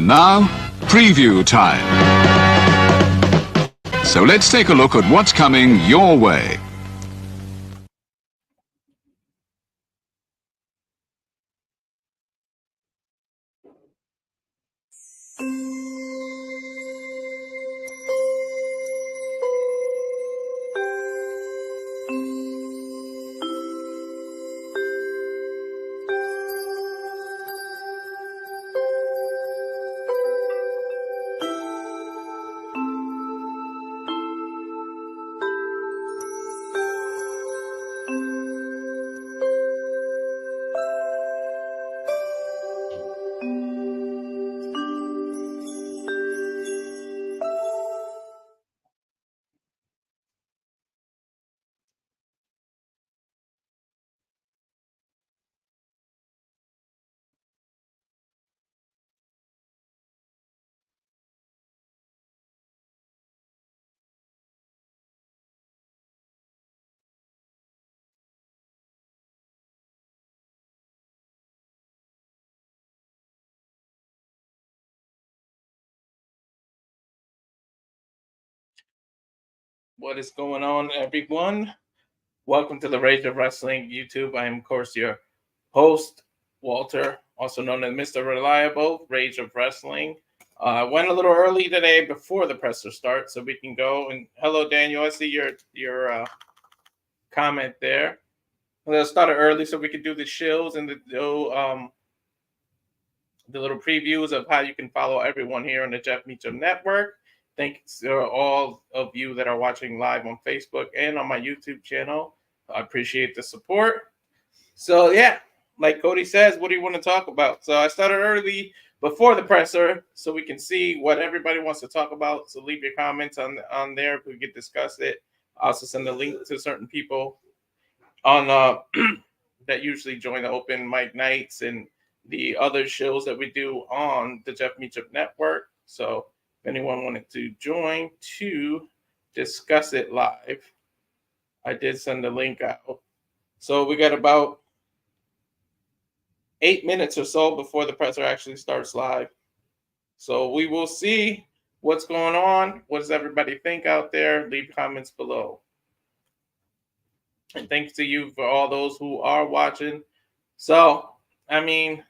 And now, preview time. So let's take a look at what's coming your way. What is going on, everyone? Welcome to the Rage of Wrestling YouTube. I am, of course, your host, Walter, also known as Mr. Reliable, Rage of Wrestling. Went a little early today before the presser starts, so we can go. And hello, Daniel. I see your comment there. Let's start early so we can do the shills and the little previews of how you can follow everyone here on the Jeff Meacham Network. Thanks to all of you that are watching live on Facebook and on my YouTube channel. I appreciate the support. So, yeah, like Cody says, what do you want to talk about? So I started early before the presser so we can see what everybody wants to talk about. So leave your comments on there if we could discuss it. I also send a link to certain people on that usually join the open mic nights and the other shows that we do on the Jeff Meacham Network. So if anyone wanted to join to discuss it live, I did send the link out. So we got about 8 minutes or so before the presser actually starts live. So we will see what's going on. What does everybody think out there? Leave comments below. And thanks to you for all those who are watching. So, I mean,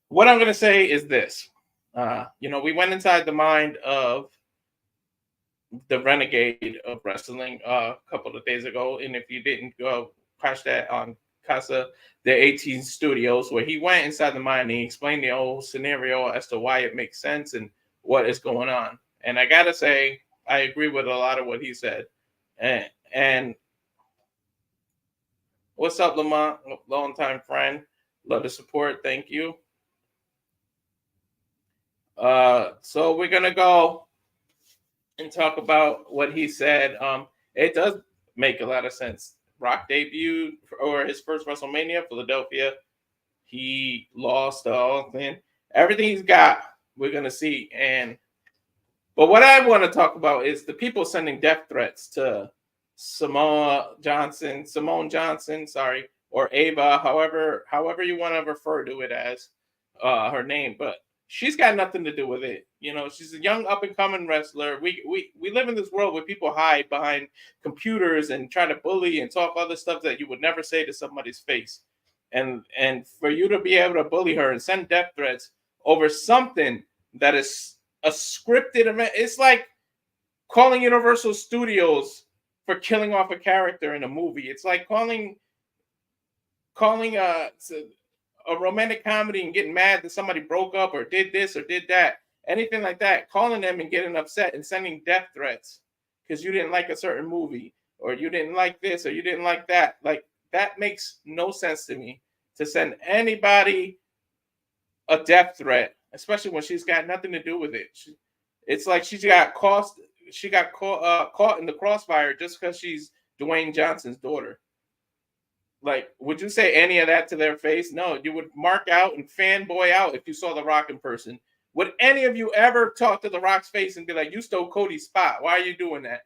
what I'm going to say is this. We went inside the mind of the renegade of wrestling a couple of days ago. And if you didn't go catch that on Casa de 18 Studios, where he went inside the mind and he explained the whole scenario as to why it makes sense and what is going on. And I got to say, I agree with a lot of what he said. And what's up, Lamont? Long-time friend. Love the support. Thank you. So we're going to go and talk about what he said. It does make a lot of sense. Rock debuted or his first WrestleMania, Philadelphia. He lost all thing. Everything he's got, we're going to see. But what I want to talk about is the people sending death threats to Simone Johnson, or Ava, however you want to refer to it as her name, but she's got nothing to do with it. She's a young up and coming wrestler. We live in this world where people hide behind computers and try to bully and talk other stuff that you would never say to somebody's face. And for you to be able to bully her and send death threats over something that is a scripted event, it's like calling Universal Studios for killing off a character in a movie. It's like calling a romantic comedy and getting mad that somebody broke up or did this or did that, anything like that, calling them and getting upset and sending death threats because you didn't like a certain movie or you didn't like this or you didn't like that. Like, that makes no sense to me, to send anybody a death threat, especially when she's got nothing to do with it. It's like she got caught in the crossfire just because she's Dwayne Johnson's daughter. Like, would you say any of that to their face? No, you would mark out and fanboy out if you saw The Rock in person. Would any of you ever talk to The Rock's face and be like, you stole Cody's spot? Why are you doing that?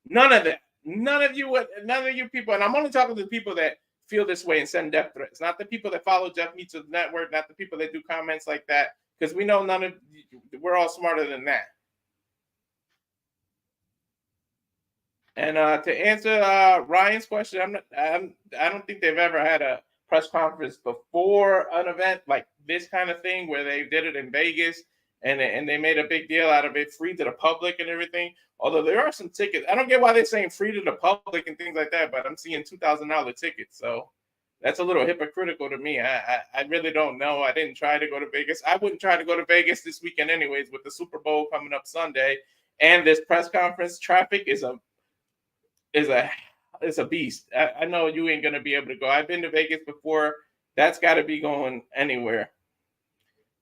None of that. None of you people, and I'm only talking to the people that feel this way and send death threats. Not the people that follow Jeff Meets Network, not the people that do comments like that, because we know we're all smarter than that. And to answer Ryan's question, I don't think they've ever had a press conference before an event like this kind of thing where they did it in Vegas and they made a big deal out of it, free to the public and everything. Although there are some tickets, I don't get why they're saying free to the public and things like that, but I'm seeing $2,000 tickets, so that's a little hypocritical to me. I really don't know. I didn't try to go to Vegas. I wouldn't try to go to Vegas this weekend anyways, with the Super Bowl coming up Sunday and this press conference. Traffic is a beast. I know you ain't gonna be able to go. I've been to Vegas before. That's got to be going anywhere.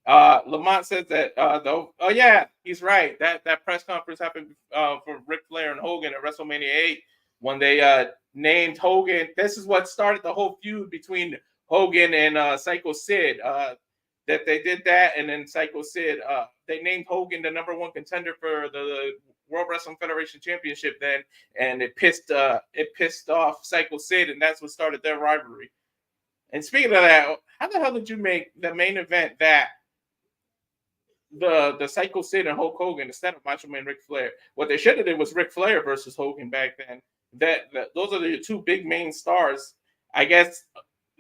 Lamont says that though. Oh yeah, he's right. That press conference happened for Ric Flair and Hogan at WrestleMania 8 when they named Hogan. This is what started the whole feud between Hogan and Psycho Sid. That they did that, and then Psycho Sid. They named Hogan the #1 contender for the World Wrestling Federation Championship then, and it pissed off Psycho Sid, and that's what started their rivalry. And speaking of that, how the hell did you make the main event that the Psycho Sid and Hulk Hogan instead of Macho Man Ric Flair? What they should have did was Ric Flair versus Hogan back then. Those are the two big main stars. I guess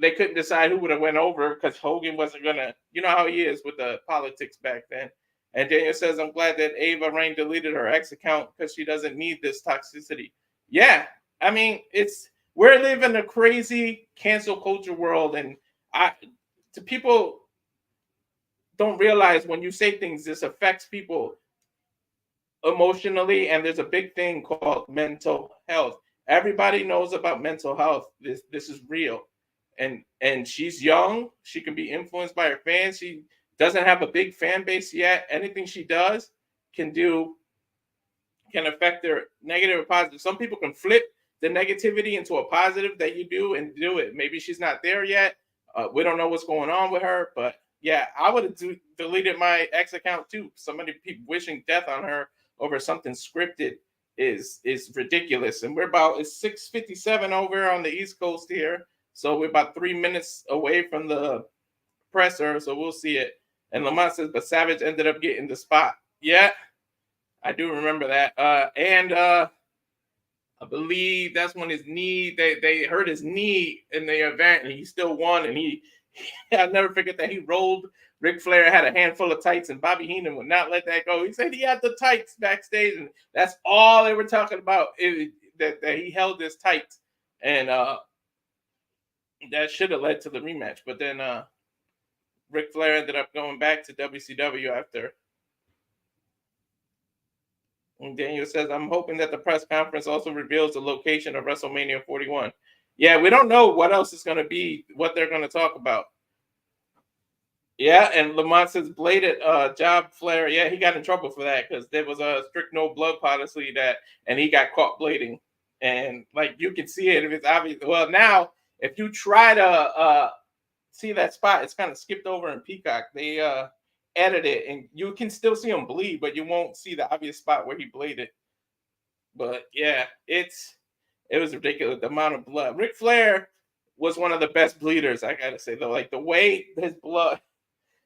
they couldn't decide who would have went over because Hogan wasn't gonna. You know how he is with the politics back then. And Daniel says, I'm glad that Ava Rain deleted her ex account because she doesn't need this toxicity. Yeah, I mean, we're living a crazy cancel culture world, and people don't realize when you say things, this affects people emotionally, and there's a big thing called mental health. Everybody knows about mental health. This is real, and she's young. She can be influenced by her fans. She doesn't have a big fan base yet. Anything she does can affect their negative or positive. Some people can flip the negativity into a positive that you do and do it. Maybe she's not there yet. We don't know what's going on with her, but yeah, I would have deleted my ex account too. Somebody wishing death on her over something scripted is ridiculous. And it's 6:57 over on the East Coast here, so we're about 3 minutes away from the presser, so we'll see it. And Lamont says, but Savage ended up getting the spot. Yeah, I do remember that. And I believe that's when his knee, they hurt his knee in the event, and he still won. And I'll never forget that he rolled. Ric Flair had a handful of tights, and Bobby Heenan would not let that go. He said he had the tights backstage, and that's all they were talking about, that he held his tights. And that should have led to the rematch. But then Ric Flair ended up going back to WCW after. And Daniel says, I'm hoping that the press conference also reveals the location of WrestleMania 41. Yeah, we don't know what else is going to be, what they're going to talk about. Yeah, and Lamont says, bladed job Flair. Yeah, he got in trouble for that because there was a strict no blood policy and he got caught blading. And like you can see it if it's obvious. Well, now if you try to see that spot, it's kind of skipped over in Peacock. They edited it, and you can still see him bleed, but you won't see the obvious spot where he bladed. But yeah, it was ridiculous, the amount of blood. Ric Flair was one of the best bleeders, I gotta say, though. Like the way his blood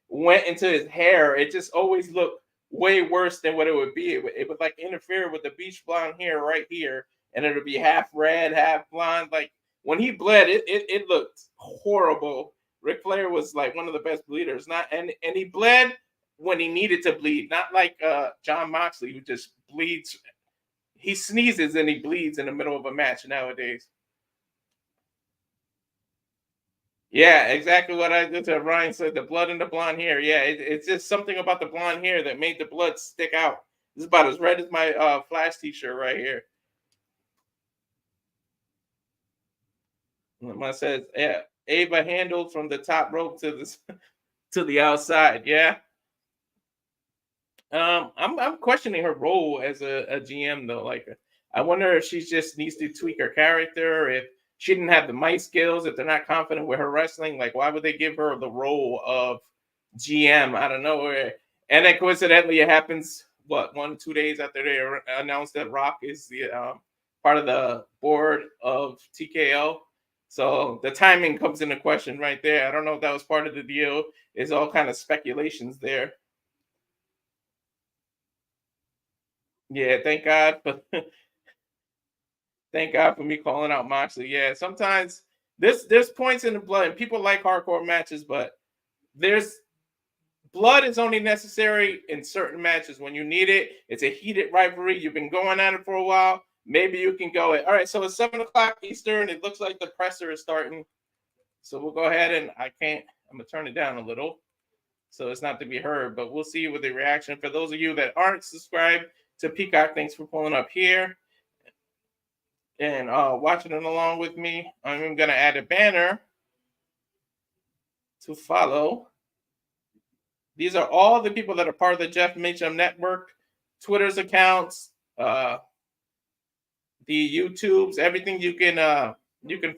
went into his hair, it just always looked way worse than what it would be. It would like interfere with the beach blonde hair right here, and it would be half red, half blonde. Like when he bled, it looked horrible. Ric Flair was like one of the best bleeders, and he bled when he needed to bleed, not like John Moxley, who just bleeds. He sneezes and he bleeds in the middle of a match nowadays. Yeah, exactly what I did to Ryan said, the blood and the blonde hair. Yeah, it's just something about the blonde hair that made the blood stick out. This is about as red as my Flash t-shirt right here. Lamont says, yeah, Ava handled from the top rope to the outside. Yeah. I'm questioning her role as a GM though. Like, I wonder if she just needs to tweak her character, if she didn't have the mic skills, if they're not confident with her wrestling. Like, why would they give her the role of GM out of nowhere? And then coincidentally, it happens 1-2 days after they announced that Rock is the part of the board of TKO. So the timing comes into question right there. I don't know if that was part of the deal. It's all kind of speculations there. Yeah, thank God for me calling out Moxley. Yeah, sometimes there's points in the blood, and people like hardcore matches, but there's blood is only necessary in certain matches when you need it. It's a heated rivalry. You've been going at it for a while. Maybe you can go it. All right, so it's 7 o'clock Eastern. It looks like the presser is starting. So we'll go ahead and I'm gonna turn it down a little so it's not to be heard, but we'll see with the reaction. For those of you that aren't subscribed to Peacock, thanks for pulling up here and watching it along with me. I'm gonna add a banner to follow. These are all the people that are part of the Jeff Meacham Network, Twitter's accounts, the YouTubes, everything you can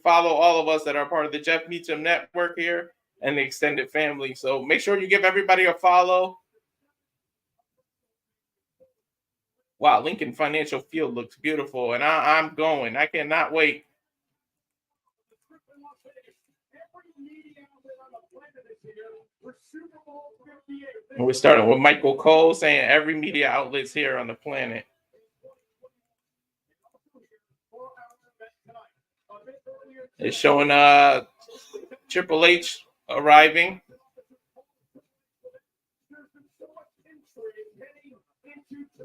follow all of us that are part of the Jeff Meacham Network here and the extended family. So make sure you give everybody a follow. Wow, Lincoln Financial Field looks beautiful, and I'm going. I cannot wait. And we're starting with Michael Cole saying every media outlet's here on the planet. It's showing Triple H arriving.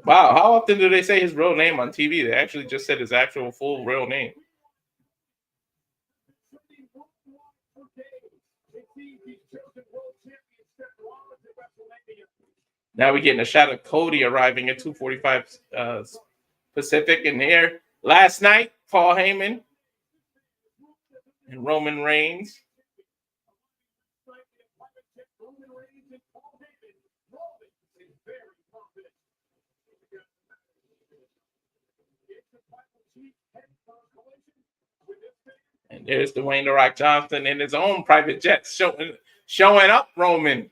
Wow, how often do they say his real name on TV? They actually just said his actual full real name. Now we're getting a shot of Cody arriving at 2:45 Pacific in here. Last night, Paul Heyman and Roman Reigns. And there's Dwayne The Rock Johnson in his own private jet showing up Roman.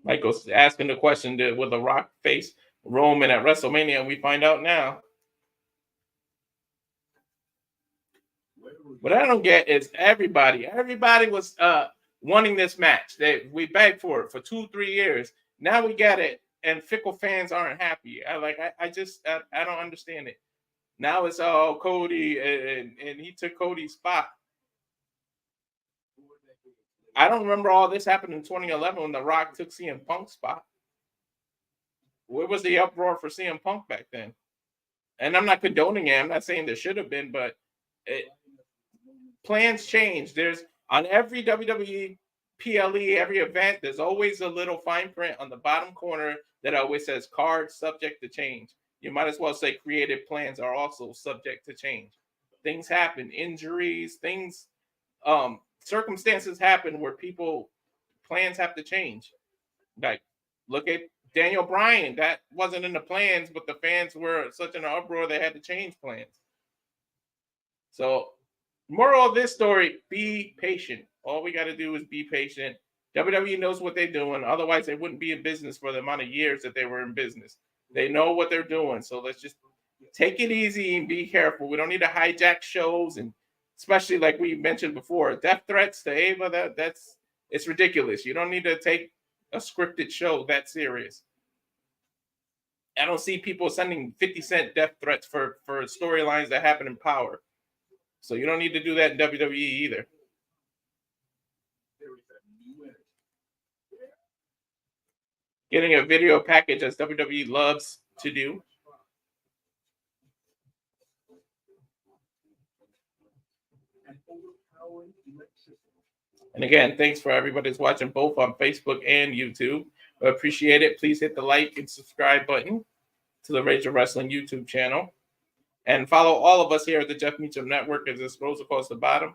Michael's asking the question, will The Rock face Roman at WrestleMania? And we find out now. What I don't get is everybody was wanting this match. We begged for it for 2-3 years. Now we got it, and fickle fans aren't happy. I don't understand it. Now it's all Cody, and he took Cody's spot. I don't remember all this happened in 2011 when The Rock took CM Punk's spot. Where was the uproar for CM Punk back then? And I'm not condoning it. I'm not saying there should have been, but plans change. There's on every WWE PLE, every event, there's always a little fine print on the bottom corner that always says cards subject to change. You might as well say creative plans are also subject to change. Things happen, injuries, things, circumstances happen where plans have to change. Like, look at Daniel Bryan. That wasn't in the plans, but the fans were such an uproar they had to change plans. So, moral of this story, be patient. All we got to do is be patient. WWE knows what they're doing. Otherwise, they wouldn't be in business for the amount of years that they were in business. They know what they're doing. So let's just take it easy and be careful. We don't need to hijack shows, and especially like we mentioned before, death threats to Ava. It's ridiculous. You don't need to take a scripted show that serious. I don't see people sending 50-cent death threats for storylines that happen in Power. So you don't need to do that in WWE either. Getting a video package as WWE loves to do. And again, thanks for everybody who's watching both on Facebook and YouTube. I appreciate it. Please hit the like and subscribe button to the Rage of Wrestling YouTube channel. And follow all of us here at the Jeff Meacham Network as it scrolls across the bottom.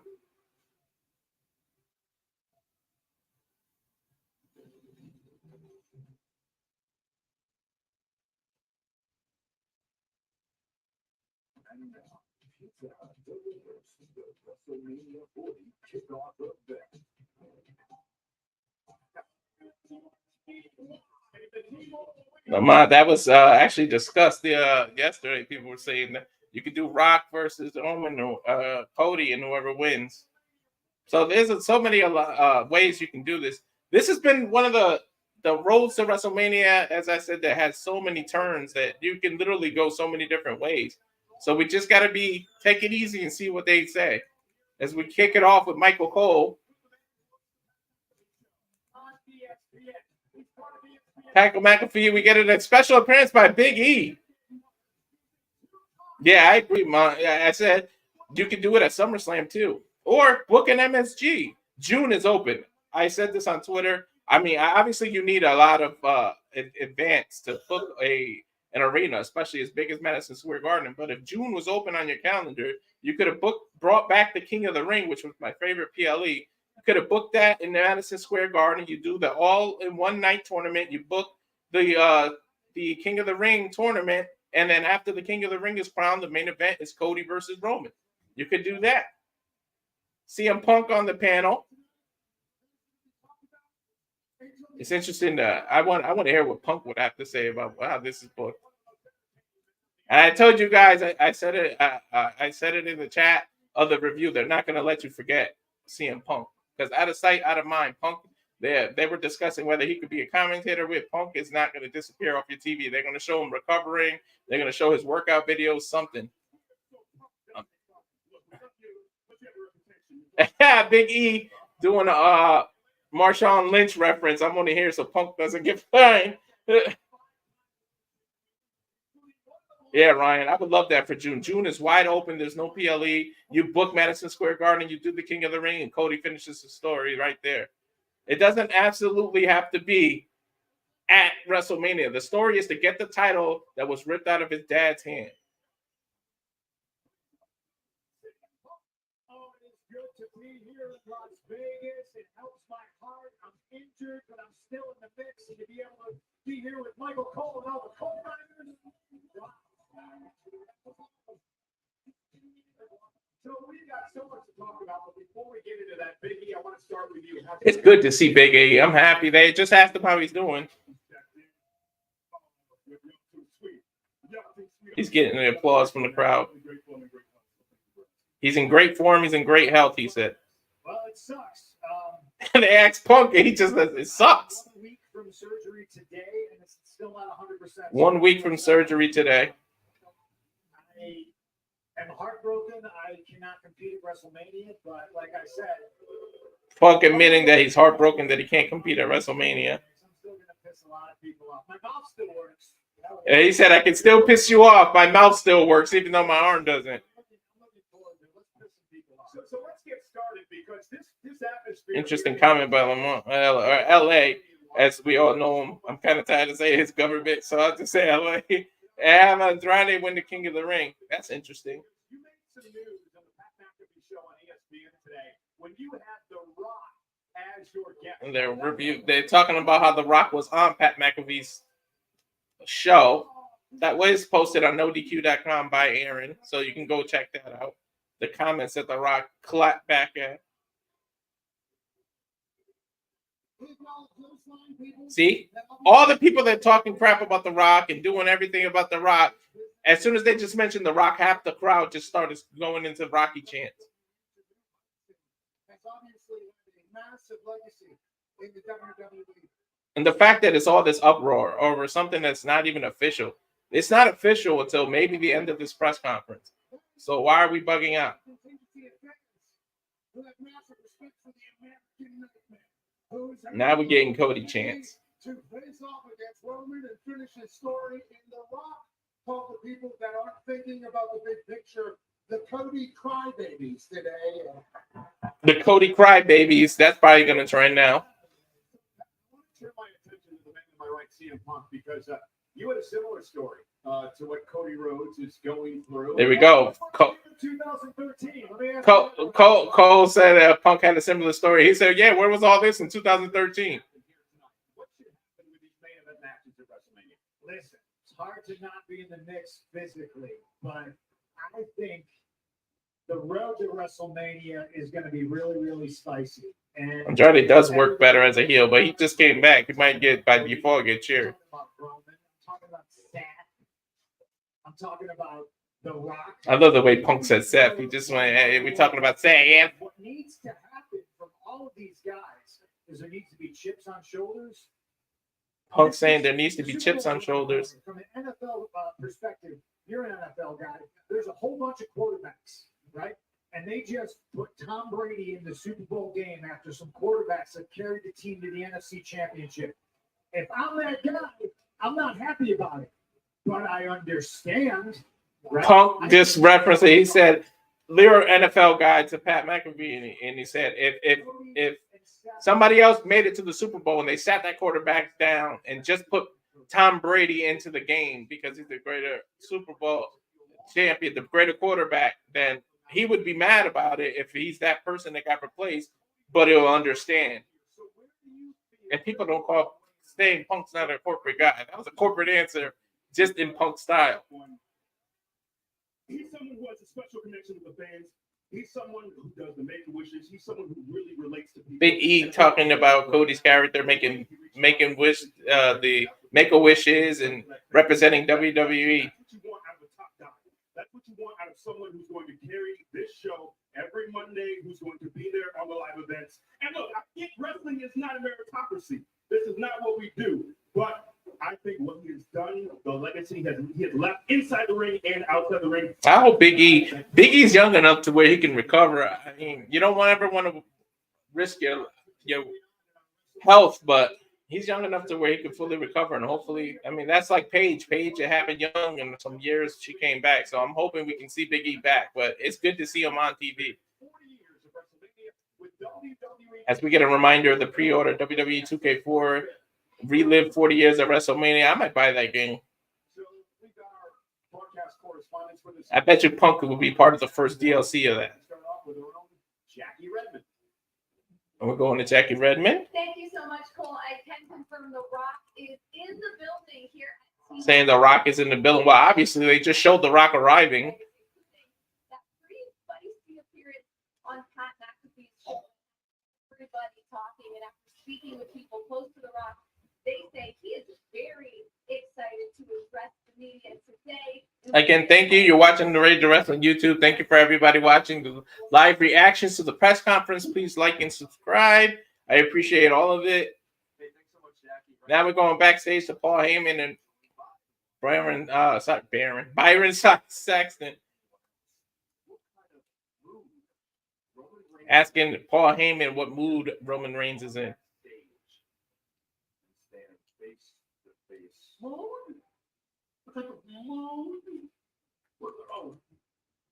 That was actually discussed yesterday. People were saying that you could do Rock versus Roman, Cody, and whoever wins. So there's so many ways you can do this. This has been one of the roads to WrestleMania, as I said, that has so many turns that you can literally go so many different ways. So we just got to take it easy and see what they say as we kick it off with Michael Cole. Tackle McAfee, we get a special appearance by Big E. Yeah, I agree, I said you could do it at SummerSlam too, or book an MSG. June is open. I said this on Twitter. I mean, obviously you need a lot of advance to book an arena, especially as big as Madison Square Garden. But if June was open on your calendar, you could have brought back the King of the Ring, which was my favorite PLE. You could have booked that in Madison Square Garden. You do the all-in-one-night tournament. You book the King of the Ring tournament, and then after the King of the Ring is crowned, the main event is Cody versus Roman. You could do that. CM Punk on the panel. It's interesting. I want to hear what Punk would have to say about how this is booked. And I told you guys, I said it. I said it in the chat of the review. They're not going to let you forget CM Punk because out of sight, out of mind. Punk. They were discussing whether he could be a commentator with. Punk is not going to disappear off your TV. They're going to show him recovering. They're going to show his workout videos, something. Big E doing a Marshawn Lynch reference. I'm going to hear so Punk doesn't get fined. Yeah, Ryan, I would love that for June. June is wide open. There's no PLE. You book Madison Square Garden. You do the King of the Ring, and Cody finishes the story right there. It doesn't absolutely have to be at WrestleMania. The story is to get the title that was ripped out of his dad's hand. Oh, it is good to be here in Las Vegas. It helps my heart. I'm injured, but I'm still in the mix. And to be able to be here with Michael Cole and all the Cole Riders. So we got so much to talk about, but before we get into that, Big E, I want to start with you. It's good to see Big E. I'm happy. They just asked him how he's doing. He's getting the applause from the crowd. He's in great form. He's in great health, he said. Well, it sucks. And they asked Punk, and he just says, it sucks. 1 week from surgery today, and it's still not 100%. 1 week from surgery today. I am heartbroken. I cannot compete at WrestleMania, but like I said, Punk admitting that he's heartbroken that he can't compete at WrestleMania. I'm still going to piss a lot of people off. My mouth still works. And he said, I can still piss you off. My mouth still works, even though my arm doesn't. So let's get started because this atmosphere. Interesting comment by Lamont, or LA, as we all know him. I'm kind of tired of saying his government, so I'll just say LA. And Andrade win the King of the Ring. That's interesting. You made some news on the Pat McAfee show on ESPN today when you had The Rock as your guest. And they're talking about how The Rock was on Pat McAfee's show. That was posted on NoDQ.com by Aaron, so you can go check that out. The comments that The Rock clapped back at. See? All the people that are talking crap about The Rock and doing everything about The Rock, as soon as they just mentioned The Rock, half the crowd just started going into Rocky chants. That's obviously a massive legacy in the WWE. And the fact that it's all this uproar over something that's not even official. It's not official until maybe the end of this press conference. So why are we bugging out? Now we're getting Cody chants. To face off against Roman and finish his story in The Rock. Call the people that aren't thinking about the big picture, the Cody crybabies today. The Cody crybabies. That's probably going to trend now. I want to turn my attention to the man to my right, CM Punk, because you had a similar story to what Cody Rhodes is going through. There we go. 2013. Cole said Punk had a similar story. He said, yeah, where was all this in 2013? What should happen with these main event matches at WrestleMania? Listen, it's hard to not be in the mix physically, but I think the road to WrestleMania is going to be really, really spicy. And Andrade does work better as a heel, but he just came back. He might get by default get cheered. I'm talking about Seth. I'm talking about The Rock. I love the way Punk said Seth. He just went, hey, we're talking about Seth. What needs to happen from all of these guys is there needs to be chips on shoulders. Punk saying there needs to be chips on shoulders. From an NFL perspective, you're an NFL guy. There's a whole bunch of quarterbacks, right? And they just put Tom Brady in the Super Bowl game after some quarterbacks that carried the team to the NFC Championship. If I'm that guy, I'm not happy about it, but I understand. Right? Punk just referenced it. He said, "You're an NFL guy" to Pat McAfee, and he said, "If somebody else made it to the Super Bowl and they sat that quarterback down and just put Tom Brady into the game because he's the greater Super Bowl champion, the greater quarterback, then he would be mad about it if he's that person that got replaced, but he'll understand." And people don't call saying Punk's not a corporate guy. That was a corporate answer, just in Punk style. He's someone who has a special connection with the fans. He's someone who does the Make-A-Wishes. He's someone who really relates to people. Big E talking about Cody's character, making wish the Make-A-Wishes and representing WWE. That's what you want out of a top guy. That's what you want out of someone who's going to carry this show every Monday, who's going to be there on the live events. And look, I think wrestling is not a meritocracy. This is not what we do. But I think what he has done, the legacy he has left inside the ring and outside the ring. I hope Big E's young enough to where he can recover. I mean, you don't ever want to risk your health, but he's young enough to where he can fully recover. And hopefully, I mean, that's like Paige. Paige, it happened young, and some years she came back. So I'm hoping we can see Big E back. But it's good to see him on TV. As we get a reminder of the pre-order WWE 2K4 Relive 40 years of WrestleMania, I might buy that game. I bet you Punk will be part of the first DLC of that. Jackie Redmond. And we're going to Jackie Redmond. Thank you so much, Cole. I can confirm The Rock is in the building here. Saying The Rock is in the building. Well, obviously, they just showed The Rock arriving. That pretty spicy appearance on Pat McAfee's show. Everybody talking, and after speaking with people close to The Rock, they say he is very excited to address the media today. Again, thank you. You're watching the Rage of Wrestling YouTube. Thank you for everybody watching the live reactions to the press conference. Please like and subscribe. I appreciate all of it. Now we're going backstage to Paul Heyman and Byron Saxton asking Paul Heyman what mood Roman Reigns is in.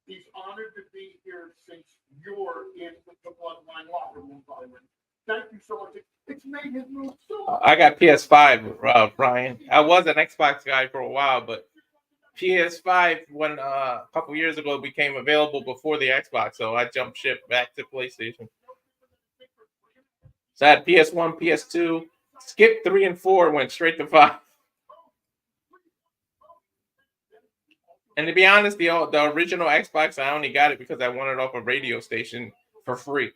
He's honored to be here since you're in the Bloodline locker room, Byron. Thank you so much. It's made his move so. I got PS5, Brian. I was an Xbox guy for a while, but PS5, when a couple years ago, became available before the Xbox, so I jumped ship back to PlayStation. So I had PS1, PS2, skipped 3 and 4, went straight to 5. And to be honest, the original Xbox, I only got it because I wanted off a radio station for free.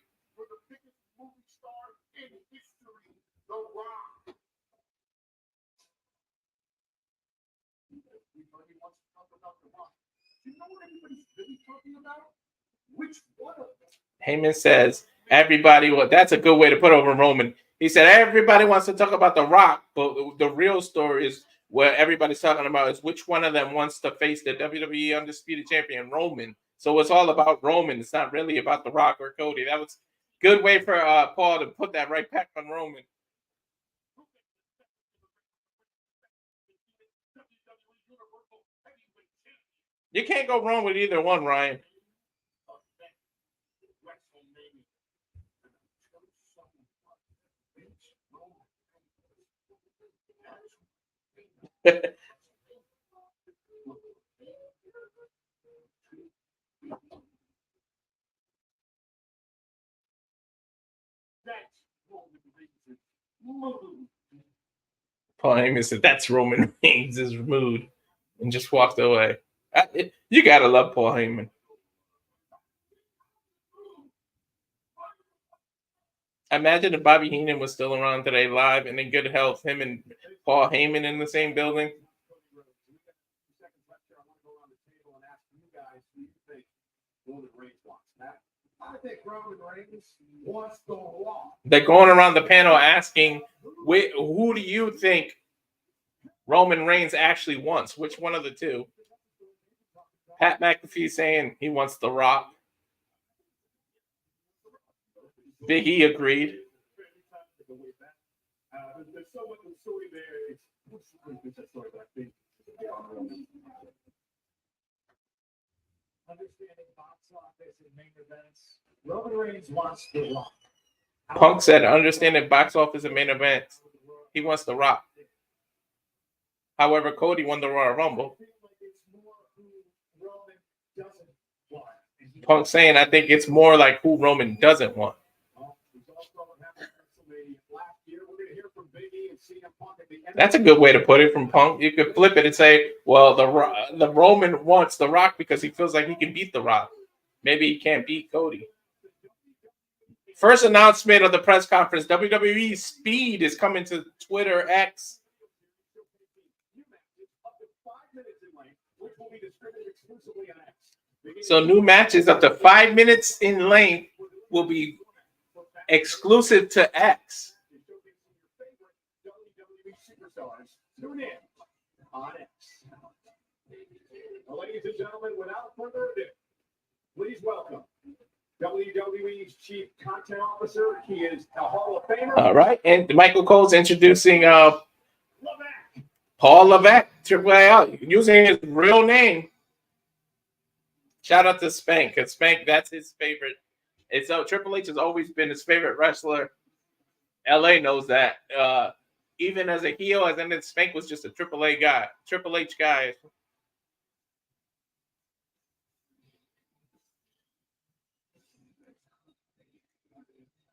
Heyman says, everybody, well, that's a good way to put over Roman. He said, everybody wants to talk about The Rock, but the real story is what everybody's talking about is which one of them wants to face the WWE Undisputed Champion, Roman. So it's all about Roman. It's not really about The Rock or Cody. That was a good way for Paul to put that right back on Roman. You can't go wrong with either one, Ryan. Paul Heyman said, that's Roman Reigns' mood, and just walked away. You gotta love Paul Heyman. Imagine if Bobby Heenan was still around today, live and in good health. Him and Paul Heyman in the same building. I think Roman Reigns wants the Raw. They're going around the panel asking, who do you think Roman Reigns actually wants? Which one of the two? Pat McAfee saying he wants The Rock. Big E agreed. There's so much of the story there. It's that story, but I think Understanding box office and main events. Roman Reigns wants the Rock. Punk said, understanding box office and main events, he wants The Rock. However, Cody won the Royal Rumble. Punk saying, I think it's more like who Roman doesn't want. That's a good way to put it from Punk. You could flip it and say, well, the Roman wants The Rock because he feels like he can beat The Rock. Maybe he can't beat Cody. First announcement of the press conference, WWE Speed is coming to Twitter X. So new matches up to 5 minutes in length will be exclusive to X. Tune in on X. Well, ladies and gentlemen, without further ado, please welcome WWE's Chief Content Officer. He is a Hall of Famer. All right, and Michael Cole's introducing Paul Levesque, Triple A out, using his real name. Shout out to Spank, because Spank, that's his favorite. It's Triple H has always been his favorite wrestler. LA knows that. Even as a heel, and then Spank was just a Triple H guy.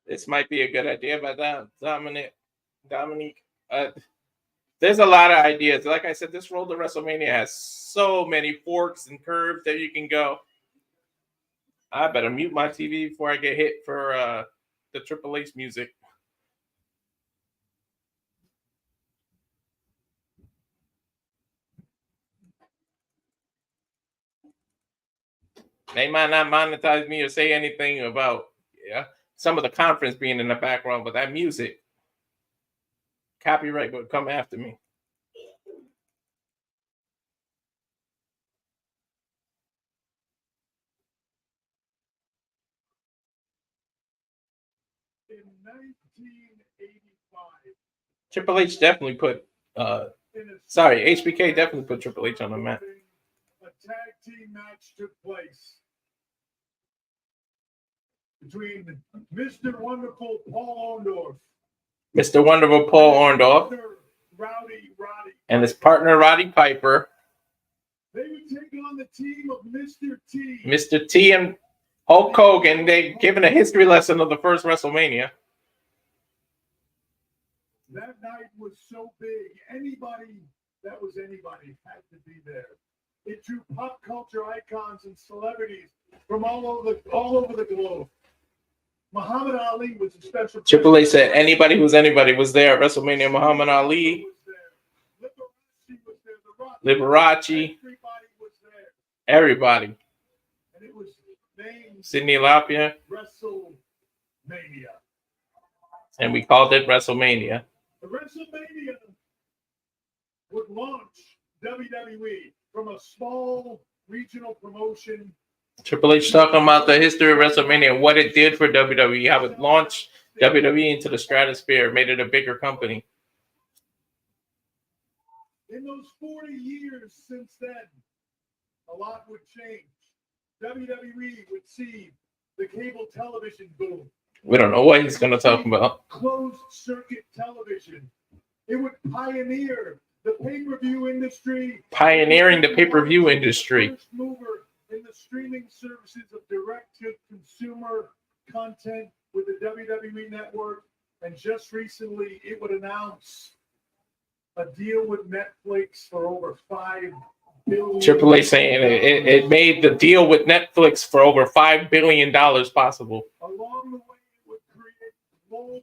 This might be a good idea by Dominique. There's a lot of ideas. Like I said, this road to WrestleMania has so many forks and curves that you can go. I better mute my TV before I get hit for the Triple H music. They might not monetize me or say anything about some of the conference being in the background, but that music, copyright would come after me. in 1985, Triple H definitely put, HBK definitely put Triple H on the map. a tag team match took place between Mr. Wonderful Paul Orndorff, Mr. Wonderful Paul Orndorff, Rowdy Roddy, and his partner Roddy Piper. They would take on the team of Mr. T. Mr. T and Hulk Hogan. They given a history lesson of the first WrestleMania. That night was so big. Anybody that was anybody had to be there. It drew pop culture icons and celebrities from all over the globe. Muhammad Ali was a special. Triple H said anybody who's anybody was there at WrestleMania. Muhammad Ali, Liberace was there. The Rock. Liberace, Everybody was there. everybody. And it was named Sidney Lapia, WrestleMania. and we called it WrestleMania. The WrestleMania would launch WWE from a small regional promotion. Triple H talking about the history of WrestleMania, what it did for WWE, how it launched WWE into the stratosphere, made it a bigger company. In those 40 years since then, a lot would change. WWE would see the cable television boom. We don't know what he's going to talk about. Closed circuit television. It would pioneer the pay-per-view industry. Pioneering the pay-per-view industry. First mover in the streaming services of direct-to-consumer content with the WWE Network. And just recently, it would announce a deal with Netflix for over $5 billion. Triple H saying it made the deal with Netflix for over $5 billion possible. Along the way, it would create more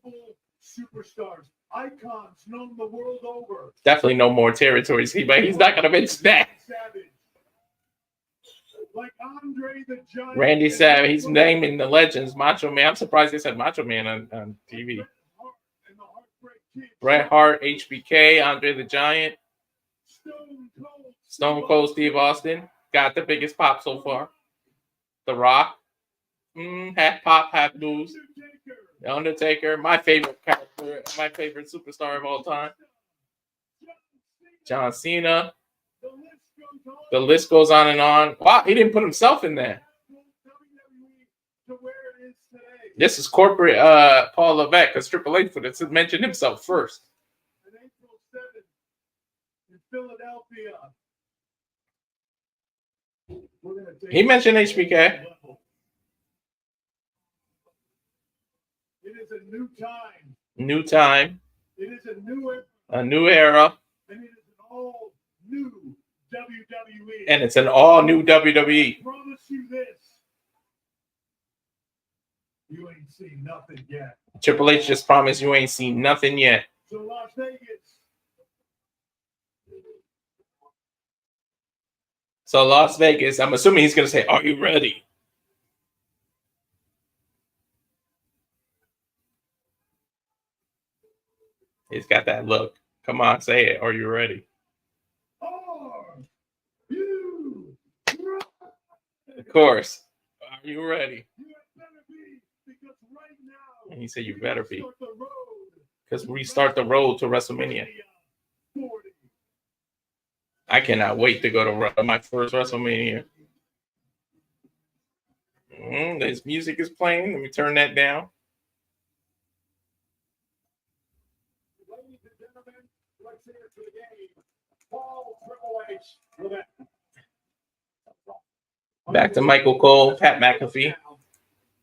superstars, icons known the world over. Definitely no more territories, but he's not gonna mention that. Savage. Like Andre the Giant. Randy Savage, he's naming the legends. Macho Man. I'm surprised they said Macho Man on TV. And the Heartbreak Kid. Bret Hart, HBK, Andre the Giant, Stone Cold. Stone Cold Steve Austin. Got the biggest pop so far. The Rock. Half pop, half news. Undertaker. The Undertaker. My favorite character, my favorite superstar of all time. John Cena. The list goes on. The list goes on and on. Wow, he didn't put himself in there. To where it is today. This is corporate Paul Levesque, because Triple H would have mentioned himself first. On April 7th in Philadelphia. We're gonna take He mentioned HBK. It is a new time. New time, It is a new era, a new era, and it is an all new WWE. and it's an all new WWE. I promise you this. You ain't seen nothing yet. Triple H just promised you ain't seen nothing yet. So Las Vegas. So Las Vegas, I'm assuming he's gonna say, "Are you ready?" He's got that look. Come on, say it. Are you ready? Are you ready? Of course. Are you ready? You better be, because right now. And he said, "You better be," start the road. because we start the road to WrestleMania. 40. I cannot wait to go to my first WrestleMania. This music is playing. Let me turn that down. Ladies and gentlemen, let's hear it for the game. Paul Triple H with it. Back to Michael Cole, Pat McAfee.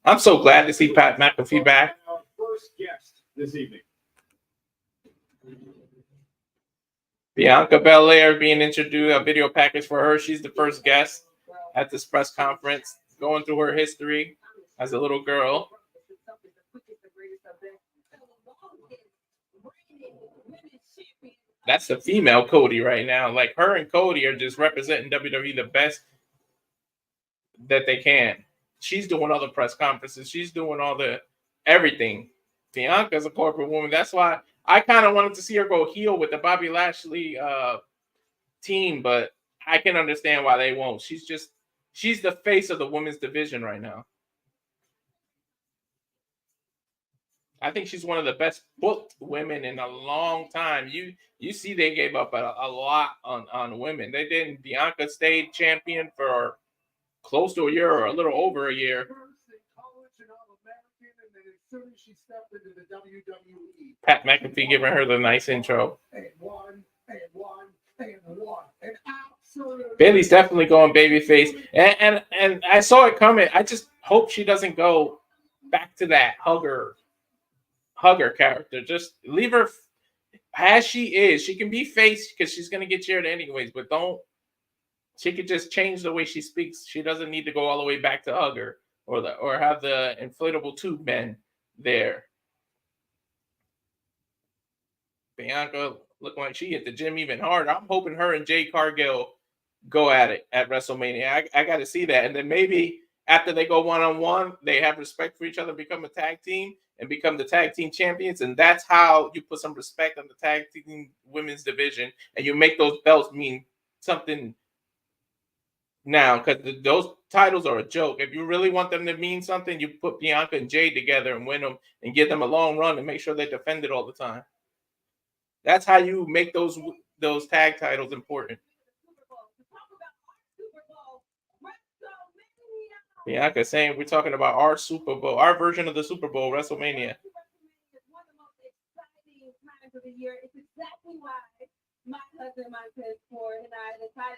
I'm so glad to see Pat McAfee back. Our first guest this evening. Bianca Belair being introduced, a video package for her. She's the first guest at this press conference, going through her history as a little girl. That's the female Cody right now. Like, her and Cody are just representing WWE the best that they can. She's doing all the press conferences. She's doing all the everything. Bianca's a corporate woman. That's why I kind of wanted to see her go heel with the Bobby Lashley team, but I can understand why they won't. She's the face of the women's division right now. I think she's one of the best booked women in a long time. You see they gave up a lot on women. They didn't. Bianca stayed champion for close to a year or a little over a year. Pat McAfee giving her the nice intro. Bayley's definitely going babyface, and I saw it coming. I just hope she doesn't go back to that hugger character. Just leave her as she is. She can be face because she's gonna get cheered anyways, but don't. She could just change the way she speaks. She doesn't need to go all the way back to hugger or have the inflatable tube men there. Bianca looking like she hit the gym even harder. I'm hoping her and Jade Cargill go at it at WrestleMania. I got to see that. And then maybe after they go one-on-one, they have respect for each other, become a tag team, and become the tag team champions. And that's how you put some respect on the tag team women's division. And you make those belts mean something now, because those titles are a joke. If you really want them to mean something, you put Bianca and Jade together and win them and give them a long run and make sure they defend it all the time. That's how you make those tag titles important. Bianca saying we're talking about our Super Bowl, our version of the Super Bowl, WrestleMania.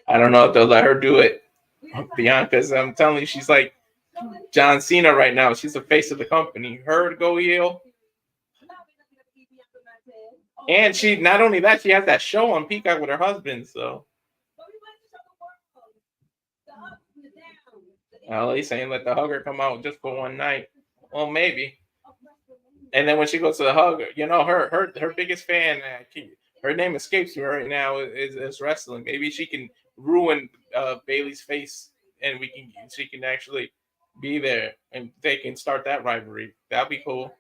I don't know if they'll let her do it, Bianca's. I'm telling you, she's like John Cena right now. She's the face of the company. Her to go heel. And she, not only that, she has that show on Peacock with her husband. So, LA saying let the hugger come out just for one night. Well, maybe. And then when she goes to the hug, you know, her biggest fan, her name escapes me right now, is wrestling. Maybe she can ruin Bailey's face, and she can actually be there, and they can start that rivalry. That'd be cool.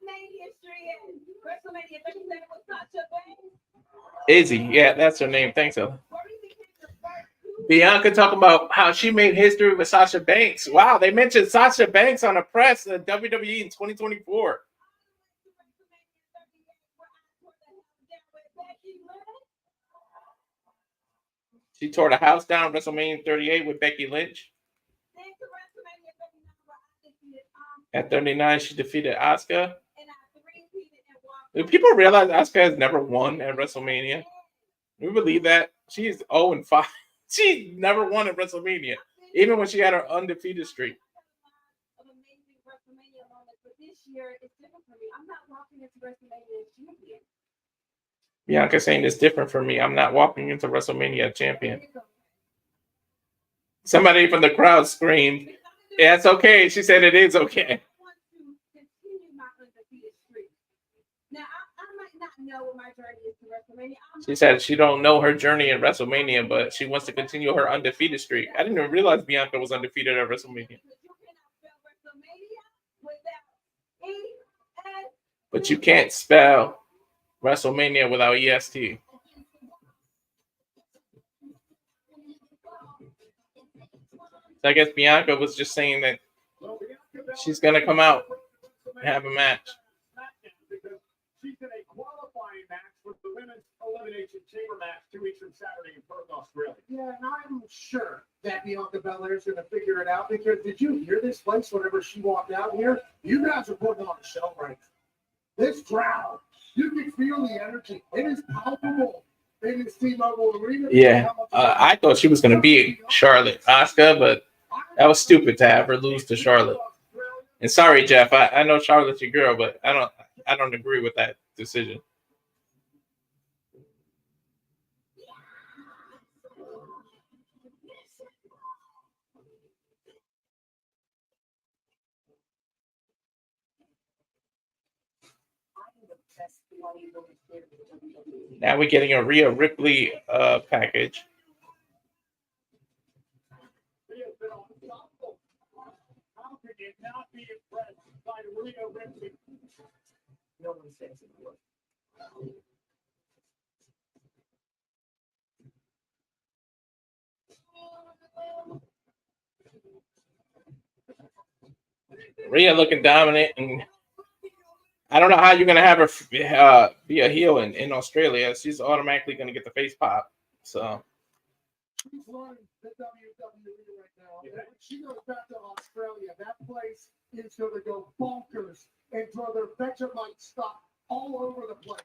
Made history in WrestleMania 37 with Sasha Banks. Izzy, yeah, that's her name. Thanks, Ella. Bianca talking about how she made history with Sasha Banks. Wow, they mentioned Sasha Banks on the press in WWE in 2024. She tore the house down WrestleMania 38 with Becky Lynch. At 39, she defeated Asuka. Do people realize Asuka has never won at WrestleMania? Do we believe that? She's 0-5. She never won at WrestleMania, even when she had her undefeated streak. Bianca saying it's different for me. I'm not walking into WrestleMania champion. Somebody from the crowd screamed, "Yeah, it's okay." She said it is okay. She said she don't know her journey in WrestleMania, but she wants to continue her undefeated streak. I didn't even realize Bianca was undefeated at WrestleMania. But you can't spell WrestleMania without EST. So I guess Bianca was just saying that she's going to come out and have a match. She's in a qualifying match for the women's elimination chamber match 2 weeks from Saturday in Perth, Australia. Yeah, and I'm sure that Bianca Belair is going to figure it out, because did you hear this place whenever she walked out here? You guys are putting on a show right now. This crowd, you can feel the energy. It is palpable in this T-Mobile Arena. Yeah, I thought she was going to beat Charlotte Asuka, but that was stupid to have her lose to Charlotte. And sorry, Jeff, I know Charlotte's your girl, but I don't agree with that decision. Now we're getting a Rhea Ripley package. How could you not be impressed by Rhea Ripley? No one says it was. Rhea looking dominant, and I don't know how you're gonna have her be a heel in Australia. She's automatically gonna get the face pop. So She's learning the WWE right now. And when she goes back to Australia, that place is going to go bonkers and throw their Vegemite stuff all over the place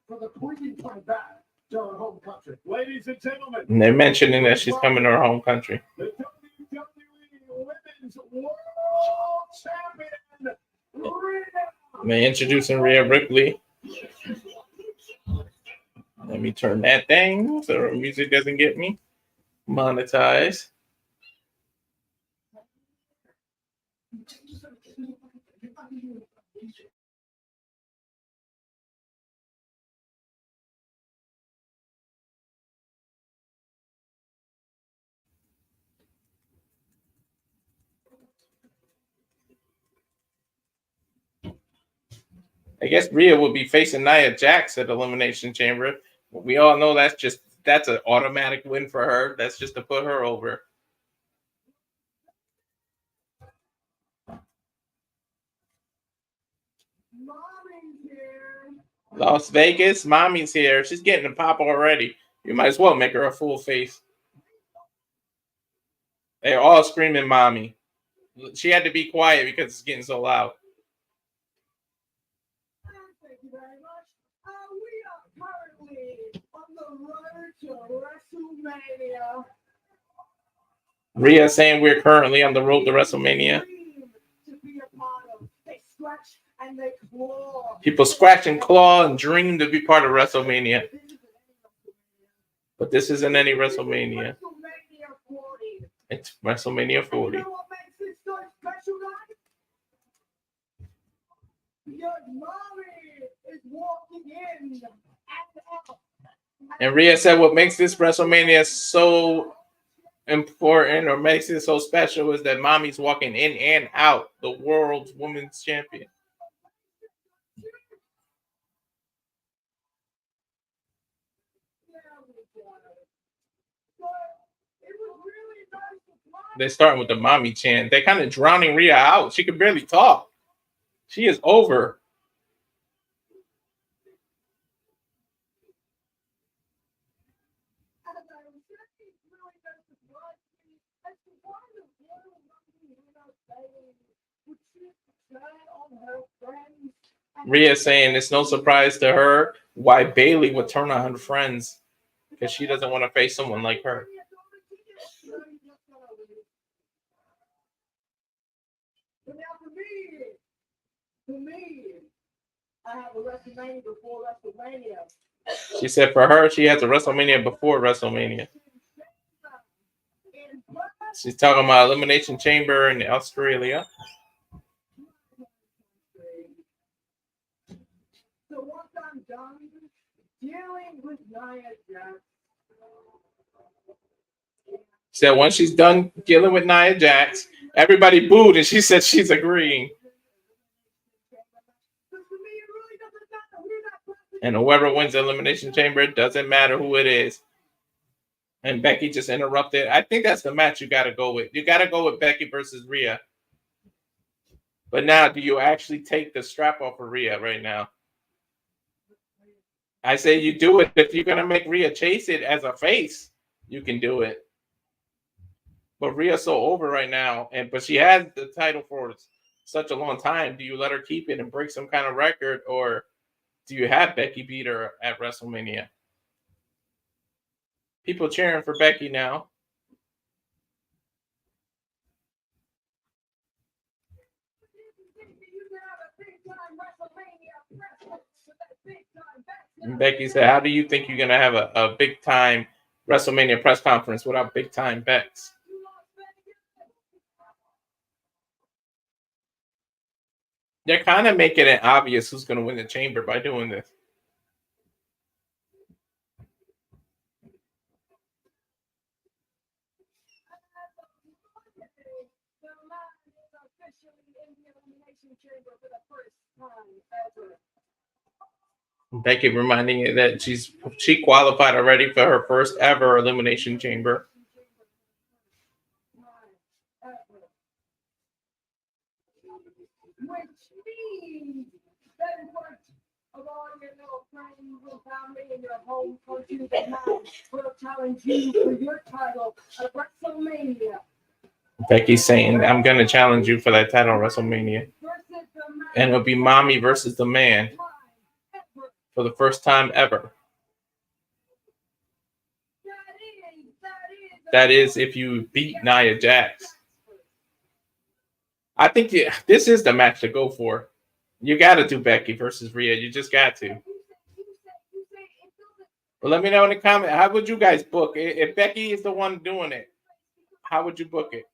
for the queen to come back to her home country. Ladies and gentlemen, and they're mentioning that she's coming to her home country. the WWE Women's World Champion, Rhea. They're introducing Rhea Ripley. Let me turn that thing so her music doesn't get me monetized. I guess Rhea will be facing Nia Jax at Elimination Chamber. We all know that's an automatic win for her. That's just to put her over. Mommy's here. Las Vegas, mommy's here. She's getting the pop already. You might as well make her a full face. They're all screaming mommy. She had to be quiet because it's getting so loud. Thank you very much. We are currently on the road to WrestleMania. Rhea saying we're currently on the road to WrestleMania. To be a part of. They scratch and they claw. People scratch and claw and dream to be part of WrestleMania. But this isn't any WrestleMania. WrestleMania 40. It's WrestleMania 40. You know what makes Because mommy is walking in and out. And Rhea said what makes this WrestleMania so important or makes it so special is that mommy's walking in and out, the world's women's champion. They're starting with the mommy chant. They're kind of drowning Rhea out. She can barely talk. She is over. Rhea saying it's no surprise to her why Bayley would turn on her friends because she doesn't want to face someone like her. But now for me, I have a WrestleMania before WrestleMania. She said for her, she has a WrestleMania before WrestleMania. She's talking about Elimination Chamber in Australia. So once I'm done dealing with Nia Jax, She said once she's done dealing with Nia Jax, everybody booed, and she said she's agreeing. And whoever wins the Elimination Chamber, it doesn't matter who it is. And Becky just interrupted. I think that's the match you got to go with. You got to go with Becky versus Rhea. But now, do you actually take the strap off of Rhea right now? I say you do it. If you're going to make Rhea chase it as a face, you can do it. But Rhea's so over right now, but she has the title for such a long time. Do you let her keep it and break some kind of record, or do you have Becky beat her at WrestleMania? People cheering for Becky now. And Becky said, how do you think you're going to have a big-time WrestleMania press conference without big-time Bex? They're kind of making it obvious who's going to win the chamber by doing this. Becky reminding you that she qualified already for her first ever Elimination Chamber. which means that in front of all your little friends and family in your home country that now will challenge you for your title at WrestleMania. Becky's saying, I'm going to challenge you for that title at WrestleMania. And it'll be mommy versus the man for the first time ever. That is if you beat Nia Jax. I think this is the match to go for. You got to do Becky versus Rhea. You just got to. Well, let me know in the comment. How would you guys book it? If Becky is the one doing it, how would you book it?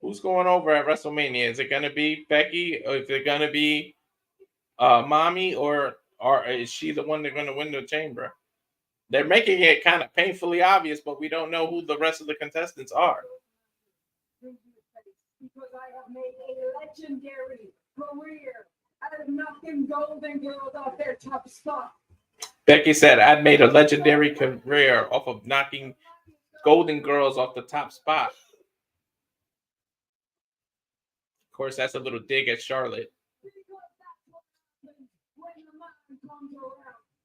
Who's going over at WrestleMania? Is it going to be Becky? Or is it going to be mommy? Or is she the one that's going to win the chamber? They're making it kind of painfully obvious, but we don't know who the rest of the contestants are. Because I have made a legendary career out of knocking Golden Girls off their top spot. Becky said, I made a legendary career off of knocking Golden Girls off the top spot. Of course, that's a little dig at Charlotte.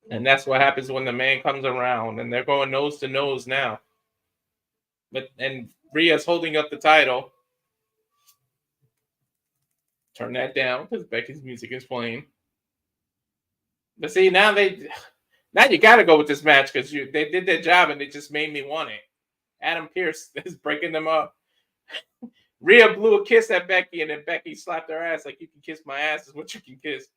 And that's what happens when the man comes around, and they're going nose to nose now. And Rhea's holding up the title. Turn that down because Becky's music is playing. But see, now you got to go with this match because they did their job and they just made me want it. Adam Pearce is breaking them up. Rhea blew a kiss at Becky, and then Becky slapped her ass like, you can kiss my ass is what you can kiss.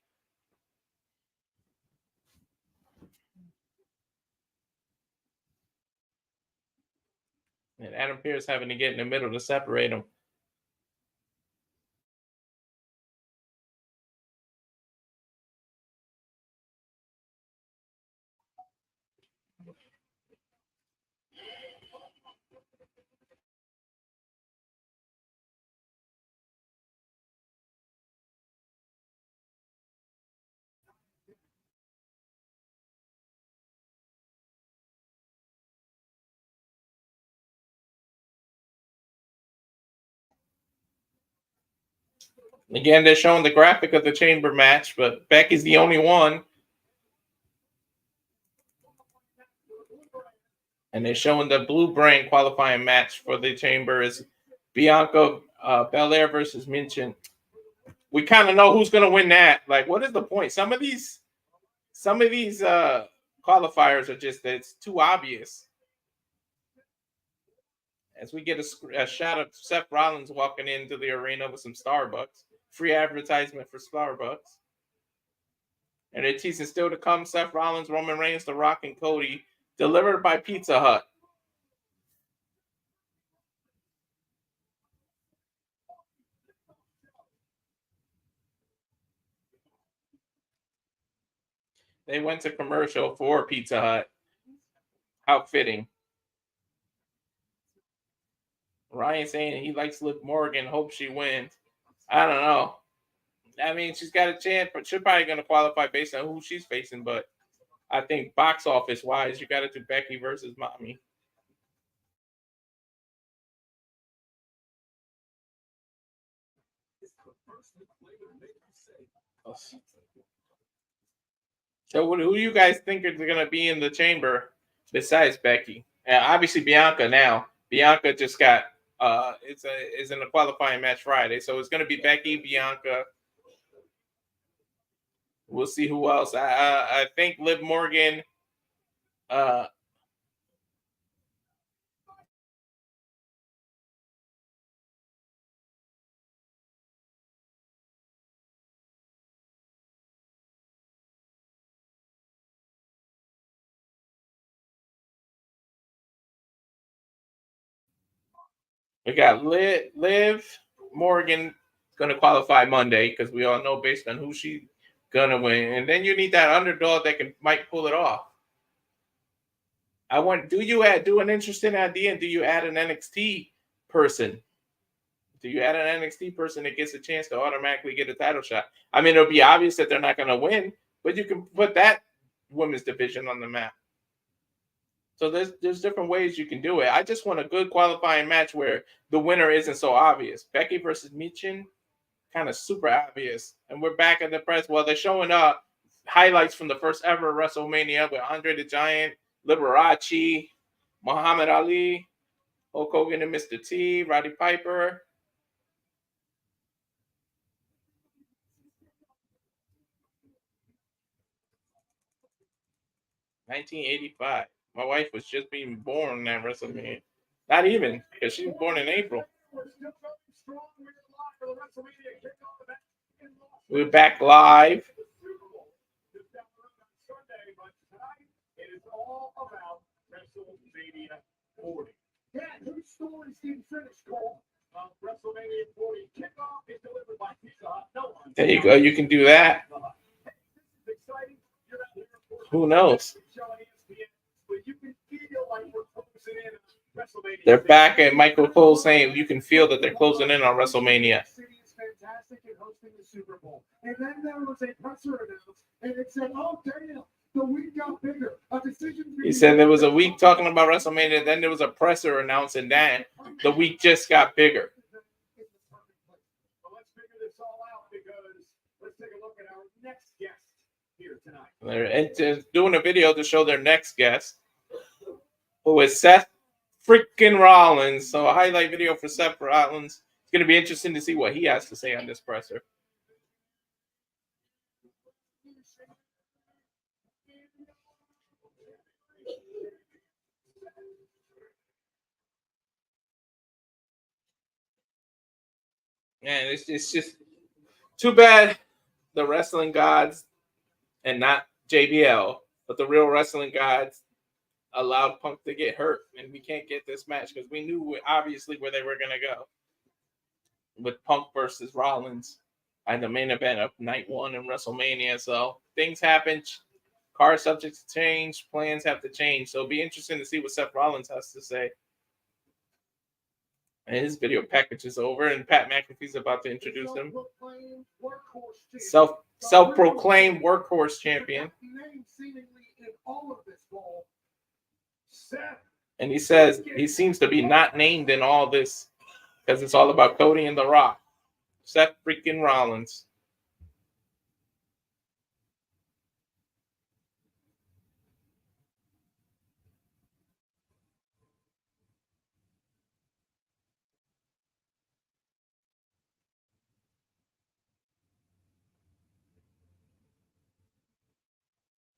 And Adam Pearce having to get in the middle to separate them. Again, they're showing the graphic of the chamber match, but Becky's the only one. And they're showing the Blue Brain qualifying match for the chamber is Bianca Belair versus Minchin. We kind of know who's going to win that. Like, what is the point? Some of these qualifiers are just, it's too obvious. As we get a shot of Seth Rollins walking into the arena with some Starbucks. Free advertisement for Starbucks. And they're teasing still to come, Seth Rollins, Roman Reigns, The Rock, and Cody, delivered by Pizza Hut. They went to commercial for Pizza Hut. How fitting. Ryan saying he likes Liv Morgan, hopes she wins. I don't know. I mean, she's got a chance, but she's probably going to qualify based on who she's facing. But I think box office wise, you got to do Becky versus Mommy. So who do you guys think are going to be in the chamber besides Becky? Obviously Bianca now. Bianca just got is in a qualifying match Friday, so it's going to be Becky, Bianca. We'll see who else. I think Liv Morgan. We got Liv Morgan going to qualify Monday because we all know based on who she's going to win. And then you need that underdog that might pull it off. Do you do an interesting idea and do you add an NXT person? Do you add an NXT person that gets a chance to automatically get a title shot? I mean, it'll be obvious that they're not going to win, but you can put that women's division on the map. So there's different ways you can do it. I just want a good qualifying match where the winner isn't so obvious. Becky versus Michin, kind of super obvious. And we're back at the press. Well, they're showing up highlights from the first ever WrestleMania with Andre the Giant, Liberace, Muhammad Ali, Hulk Hogan and Mr. T, Roddy Piper. $1985. My wife was just being born at WrestleMania. Not even, because she was born in April. We're back live. Yeah, whose stories didn't finish, Cole? WrestleMania 40 kickoff is delivered by Pizza Hut. No one. There you go. You can do that. Who knows? They're back at Michael Cole saying you can feel that they're closing in on WrestleMania. And then there was a presser announced, and it said, "Oh damn, the week got bigger." A decision. He said there was a week talking about WrestleMania, then there was a presser announcing that the week just got bigger. Well, let's figure this all out because let's take a look at our next guest here tonight. They're doing a video to show their next guest, who is Seth freaking Rollins. So a highlight video for Seth Rollins. It's going to be interesting to see what he has to say on this presser. Man, it's just too bad the wrestling gods and not JBL, but the real wrestling gods allowed Punk to get hurt, and we can't get this match because we knew obviously where they were going to go with Punk versus Rollins and the main event of night one in WrestleMania. So things happen, card subjects change, plans have to change. So it'll be interesting to see what Seth Rollins has to say. And his video package is over, and Pat McAfee's about to introduce him. Self-proclaimed workhorse champion. And he says he seems to be not named in all this because it's all about Cody and The Rock. Seth freaking Rollins.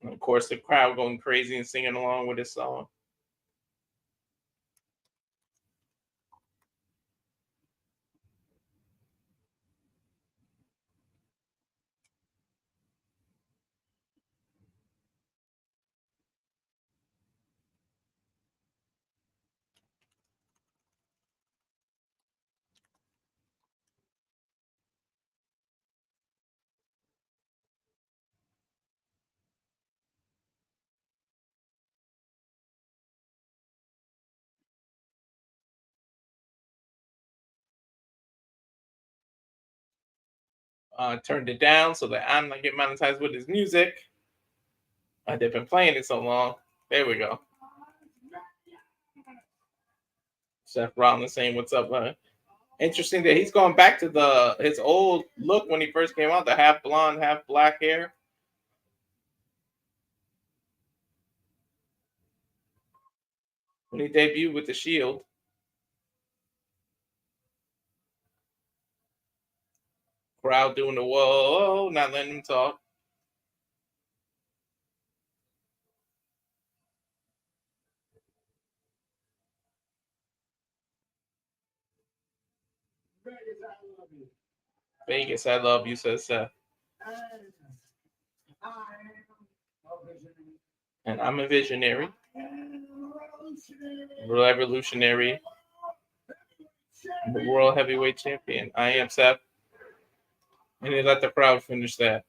And of course, the crowd going crazy and singing along with his song. Turned it down so that I'm not getting monetized with his music. They've been playing it so long. There we go. Seth Rollins saying, "What's up?" Interesting that he's going back to his old look when he first came out, the half blonde, half black hair. When he debuted with the Shield. Crowd doing the whoa, not letting him talk. Vegas, I love you, says Seth. And I'm a visionary. Revolutionary. World heavyweight champion. I am Seth. And they let the crowd finish that.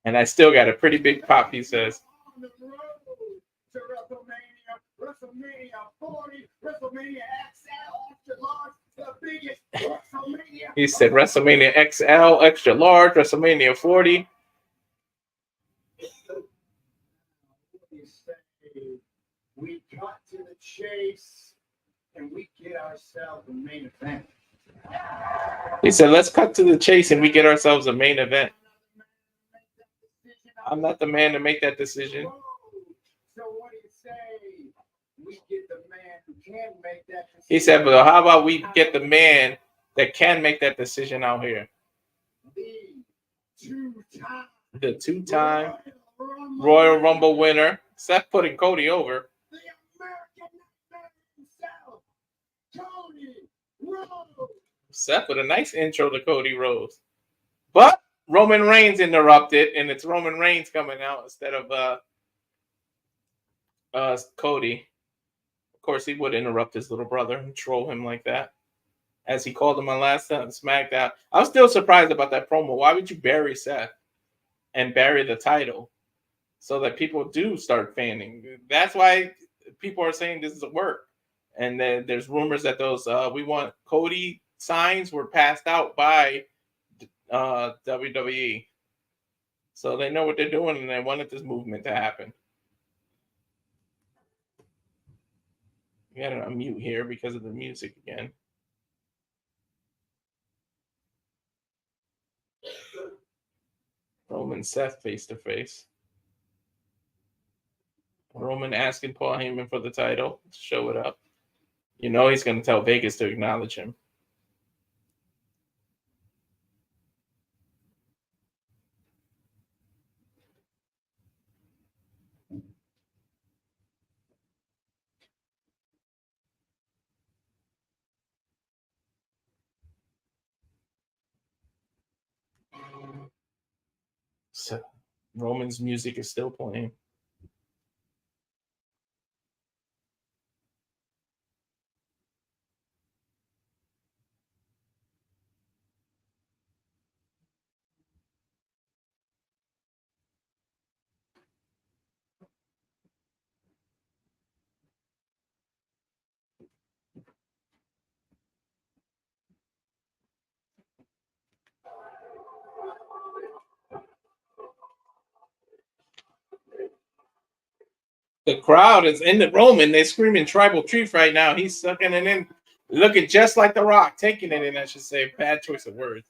And I still got a pretty big pop, he says. WrestleMania 40, WrestleMania XL, extra large, the biggest WrestleMania. He said WrestleMania XL, extra large, WrestleMania 40. We cut to the chase and we get ourselves a main event. He said, let's cut to the chase and we get ourselves a main event. I'm not the man to make that decision. So what do you say? We get the man who can make that decision. He said, but how about we get the man that can make that decision out here? The two-time Royal Rumble winner. Seth putting Cody over. The American himself, Cody Rhodes. Seth with a nice intro to Cody Rhodes. But Roman Reigns interrupted, and it's Roman Reigns coming out instead of Cody. Of course, he would interrupt his little brother and troll him like that, as he called him on last SmackDown. I'm still surprised about that promo. Why would you bury Seth and bury the title so that people do start fanning? That's why people are saying this is a work. And then there's rumors that those we want Cody signs were passed out by WWE. So they know what they're doing, and they wanted this movement to happen. We got to unmute here because of the music again. Roman Seth face to face. Roman asking Paul Heyman for the title to show it up. You know he's going to tell Vegas to acknowledge him. So Roman's music is still playing. The crowd is in the Roman. They're screaming tribal chief right now. He's sucking it in, looking just like The Rock, taking it in, I should say. Bad choice of words.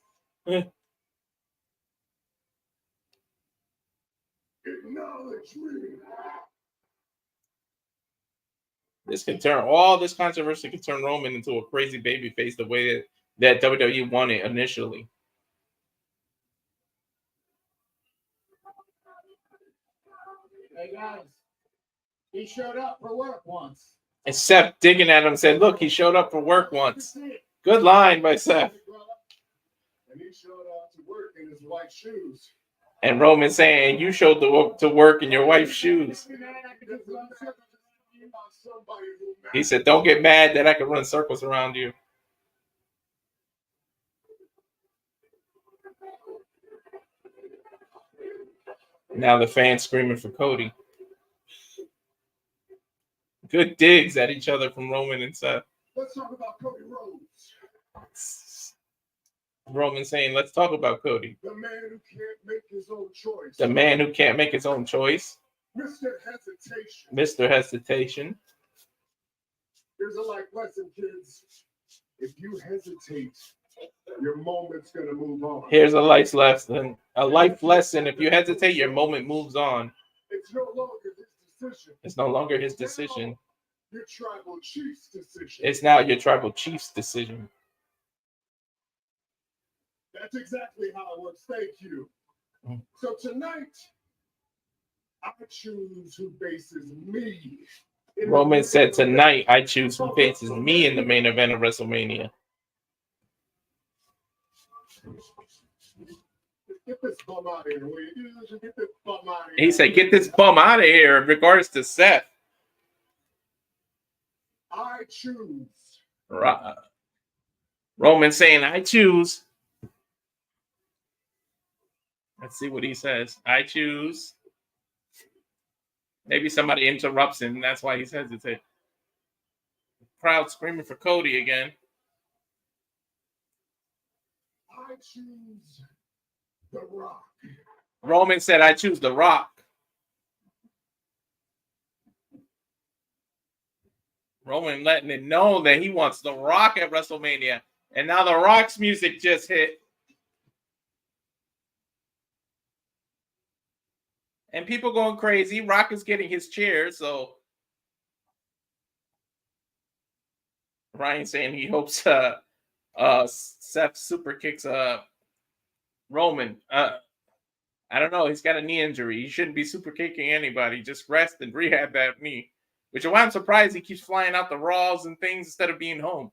Acknowledge me. This could turn all this controversy could turn Roman into a crazy babyface the way that WWE wanted initially. Hey guys, he showed up for work once. And Seth digging at him said, "Look, he showed up for work once." Good line by Seth. And he showed up to work in his white shoes. And Roman saying, "You showed to work in your wife's shoes." He said, "Don't get mad that I can run circles around you." Now the fans screaming for Cody. Good digs at each other from Roman and Seth. Let's talk about Cody Rhodes. Roman saying, "Let's talk about Cody." The man who can't make his own choice. The man who can't make his own choice. Mr. Hesitation. Mr. Hesitation. Here's a life lesson, kids. If you hesitate, your moment's gonna move on. Here's a life lesson. A life lesson. If you hesitate, your moment moves on. It's no longer his decision. It's no longer his decision. Your tribal chief's decision. It's now your tribal chief's decision. That's exactly how it works. Thank you. So tonight, I choose who faces me. Roman said, "Tonight, I choose who faces me in the main event of WrestleMania." Get this bum out of here, will you? Just get this bum out of here. He said, "Get this bum out of here," in regards to Seth. I choose. Roman saying, "I choose." Let's see what he says. "I choose." Maybe somebody interrupts him. That's why he's hesitating. Crowd screaming for Cody again. I choose The Rock. Roman said, "I choose The Rock." Roman letting it know that he wants The Rock at WrestleMania. And now The Rock's music just hit. And people going crazy. Rock is getting his chair, so Ryan saying he hopes Seth super kicks Roman. I don't know. He's got a knee injury. He shouldn't be super kicking anybody. Just rest and rehab that knee. Which is why I'm surprised he keeps flying out the Raws and things instead of being home.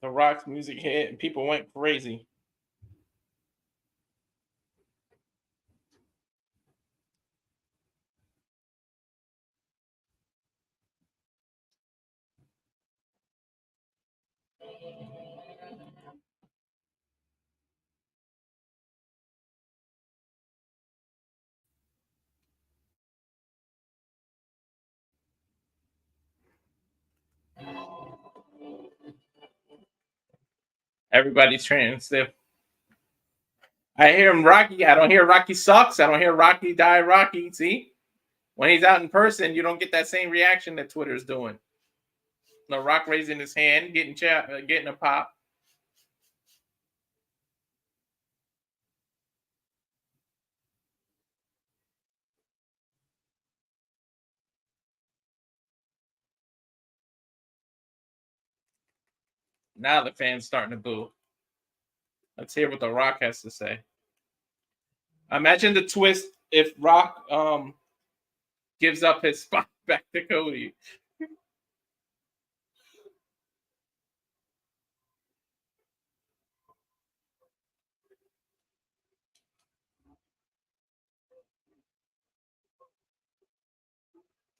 The Rock's music hit and people went crazy. Everybody's training stiff. I hear him Rocky. I don't hear Rocky sucks. I don't hear Rocky die Rocky. See? When he's out in person, you don't get that same reaction that Twitter's doing. The Rock raising his hand, getting a pop. Now the fans starting to boo. Let's hear what The Rock has to say. Imagine the twist if Rock gives up his spot back to Cody.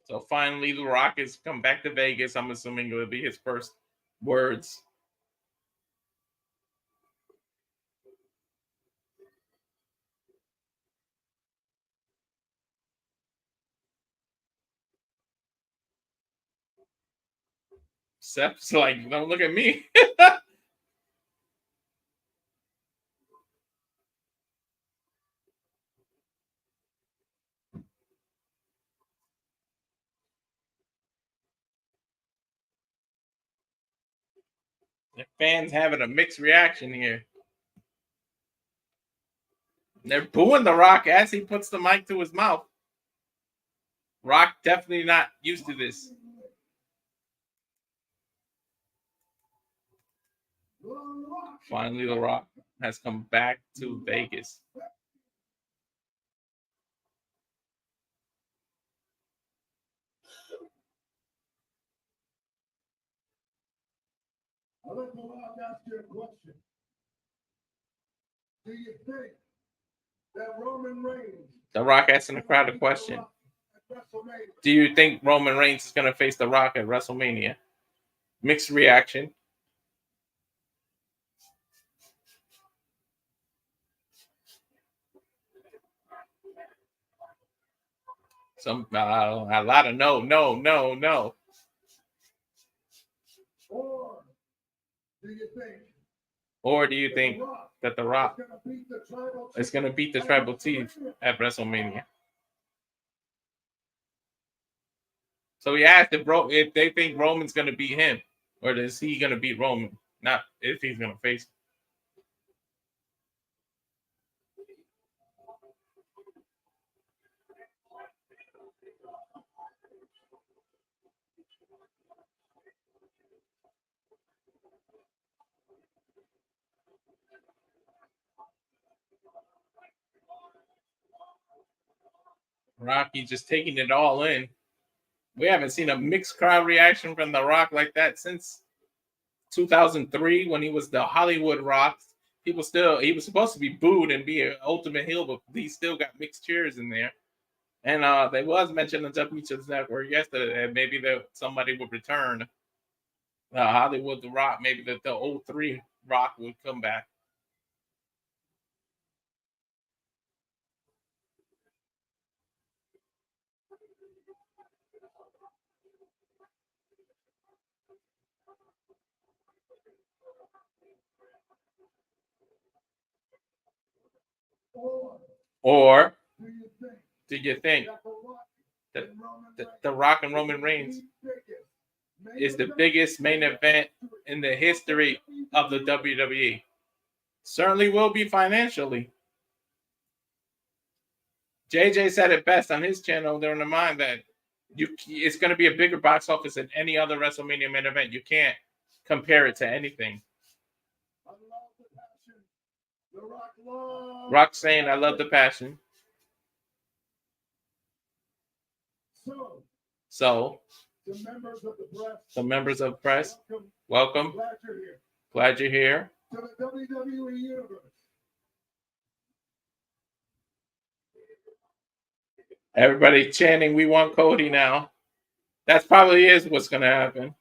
So finally, The Rock has come back to Vegas. I'm assuming it will be his first words. Seth's like, "Don't look at me." The fans having a mixed reaction here. They're booing The Rock as he puts the mic to his mouth. Rock definitely not used to this. Finally, The Rock has come back to Vegas. I'd like to ask you a question. Do you think that Roman Reigns, The Rock asking the crowd a question. Do you think Roman Reigns is going to face The Rock at WrestleMania? Mixed reaction. Some a lot of no. Or do you think that The Rock is going to beat the Tribal Chief at WrestleMania? So he asked if they think Roman's going to beat him, or is he going to beat Roman? Not if he's going to face him. Rocky just taking it all in. We haven't seen a mixed crowd reaction from The Rock like that since 2003 when he was the Hollywood Rock. He was supposed to be booed and be an ultimate heel, but he still got mixed cheers in there. And they was mentioned on WWE's Network yesterday that maybe somebody would return. Hollywood The Rock, maybe the 03 Rock would come back. Or do you think that The Rock and Roman Reigns is the biggest main event in the history of the WWE? Certainly will be financially. JJ said it best on his channel during the Mind that it's going to be a bigger box office than any other WrestleMania main event. You can't compare it to anything. Rock saying, I love the passion. So, the members of the press, welcome. Glad you're here. To the WWE Universe. Everybody chanting, we want Cody now. That probably is what's going to happen.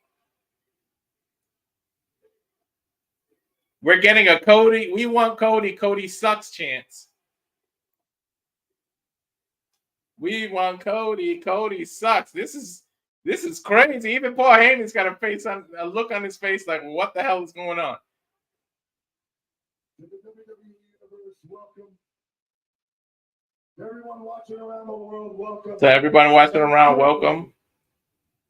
We're getting a Cody, we want Cody, Cody sucks chance. We want Cody, Cody sucks. This is crazy. Even Paul Heyman's got a look on his face like, what the hell is going on? To the WWE Universe, welcome. To everyone watching around the world, welcome. To everybody watching around, welcome.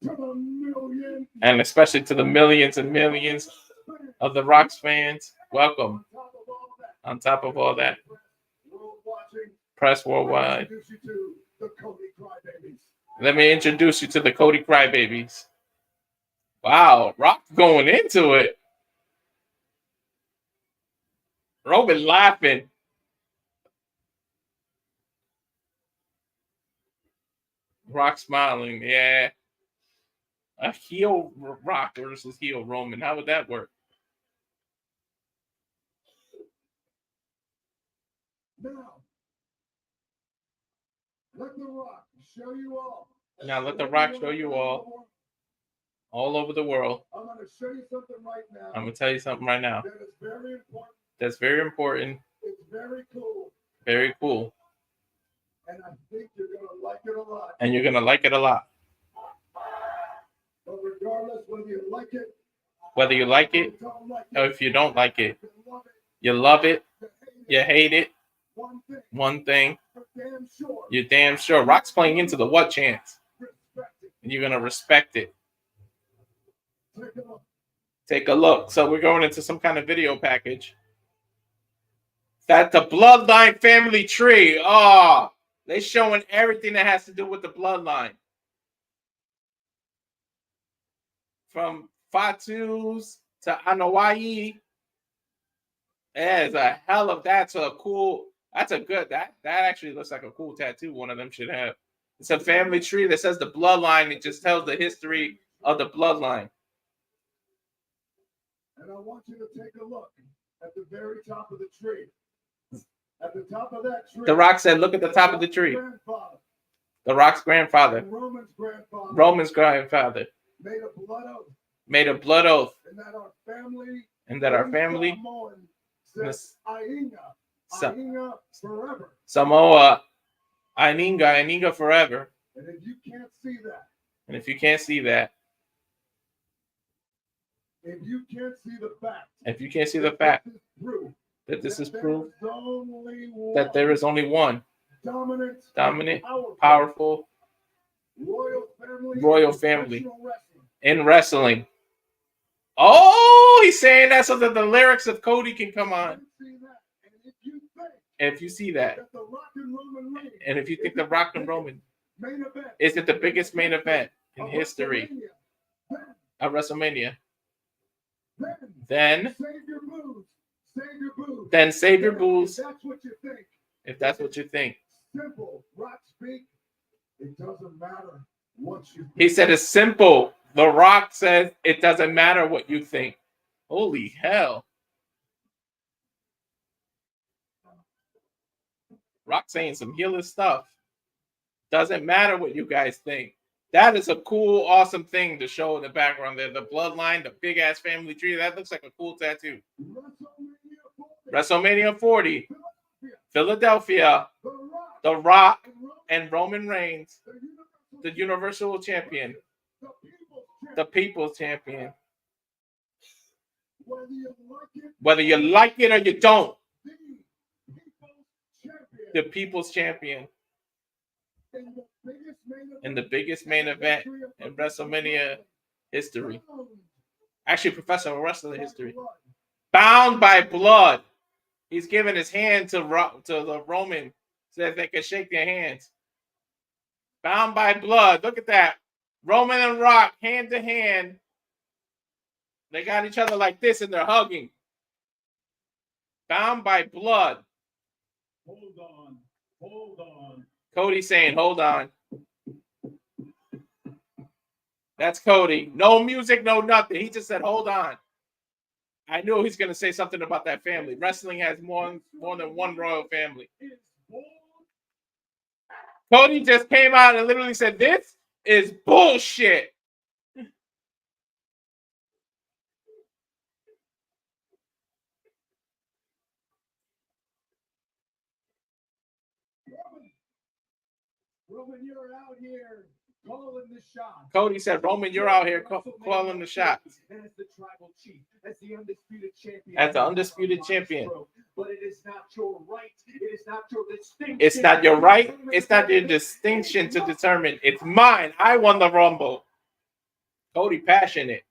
To the millions. And especially to the millions and millions of the Rock's fans, welcome. On top of all that, press worldwide. Let me introduce you to the Cody Crybabies. Wow, Rock going into it. Roman laughing. Rock smiling, yeah. A heel Rock versus heel Roman. How would that work? Now, let The Rock show you all. Now let The Rock show you all over the world. I'm going to show you something right now. I'm going to tell you something right now. That is very important. That's very important. It's very cool. Very cool. And I think you're going to like it a lot. And you're going to like it a lot. But regardless whether you like it, or if you don't like it, you love it, you hate it, one thing, you're damn sure. Rock's playing into the what chance? And you're going to respect it. Take a look. So we're going into some kind of video package. That's the Bloodline family tree. Oh, they're showing everything that has to do with the bloodline. From Fatu's to Anoa'i. There's a hell of that's a cool. That's a good. That actually looks like a cool tattoo. One of them should have. It's a family tree that says the bloodline. It just tells the history of the bloodline. And I want you to take a look at the very top of the tree. At the top of that tree. The Rock said, "Look at the top of the tree." The Rock's grandfather. And Roman's grandfather. Roman's grandfather Made a blood oath. made a blood oath, And that our family. and that our family, Samoan says Ainga. Sa- Ainga forever. Samoa, Aininga forever. And if you can't see that. And if you can't see that, If you can't see the fact. if you can't see the fact this is proof that this is that proof there is only one that there is only one dominant, powerful royal family, family professional wrestling. in wrestling. Oh, he's saying that so that the lyrics of Cody can come on. See that? And if you think If you see that, that the Rock and Roman Reigns and if you think the Rock and Roman main event is it the biggest main event in of history WrestleMania, of WrestleMania, then then save your booze. Save your booze. then save your booze If that's what you think. if that's what you think. Simple. Rock speak. It doesn't matter what you think. He said it's simple. The Rock says it doesn't matter what you think. Holy hell. Rock saying some healer stuff. Doesn't matter what you guys think. That is a cool, awesome thing to show in the background there. The bloodline, the big ass family tree. That looks like a cool tattoo. WrestleMania 40. Philadelphia. The Rock and Roman Reigns. The Universal Champion. The People's Champion. Whether you like it or you don't. The People's Champion. In the biggest main event in WrestleMania history. Actually, professional wrestling history. Bound by blood. He's giving his hand to the Roman so that they can shake their hands. Bound by blood. Look at that. Roman and Rock, hand to hand. They got each other like this and they're hugging. Bound by blood. Hold on. Hold on. Cody saying, hold on. That's Cody. No music, no nothing. He just said, hold on. I knew he's going to say something about that family. Wrestling has more than one royal family. Cody just came out and literally said, this is bullshit. Roman, you're out here calling the shots. Cody said, Roman, you're out here calling the shots. And as the tribal chief, as the undisputed champion. As the undisputed champion. But it is not your right. It is not your distinction. It's not your right. It's not your distinction to determine. It's mine. I won the Rumble. Cody passionate.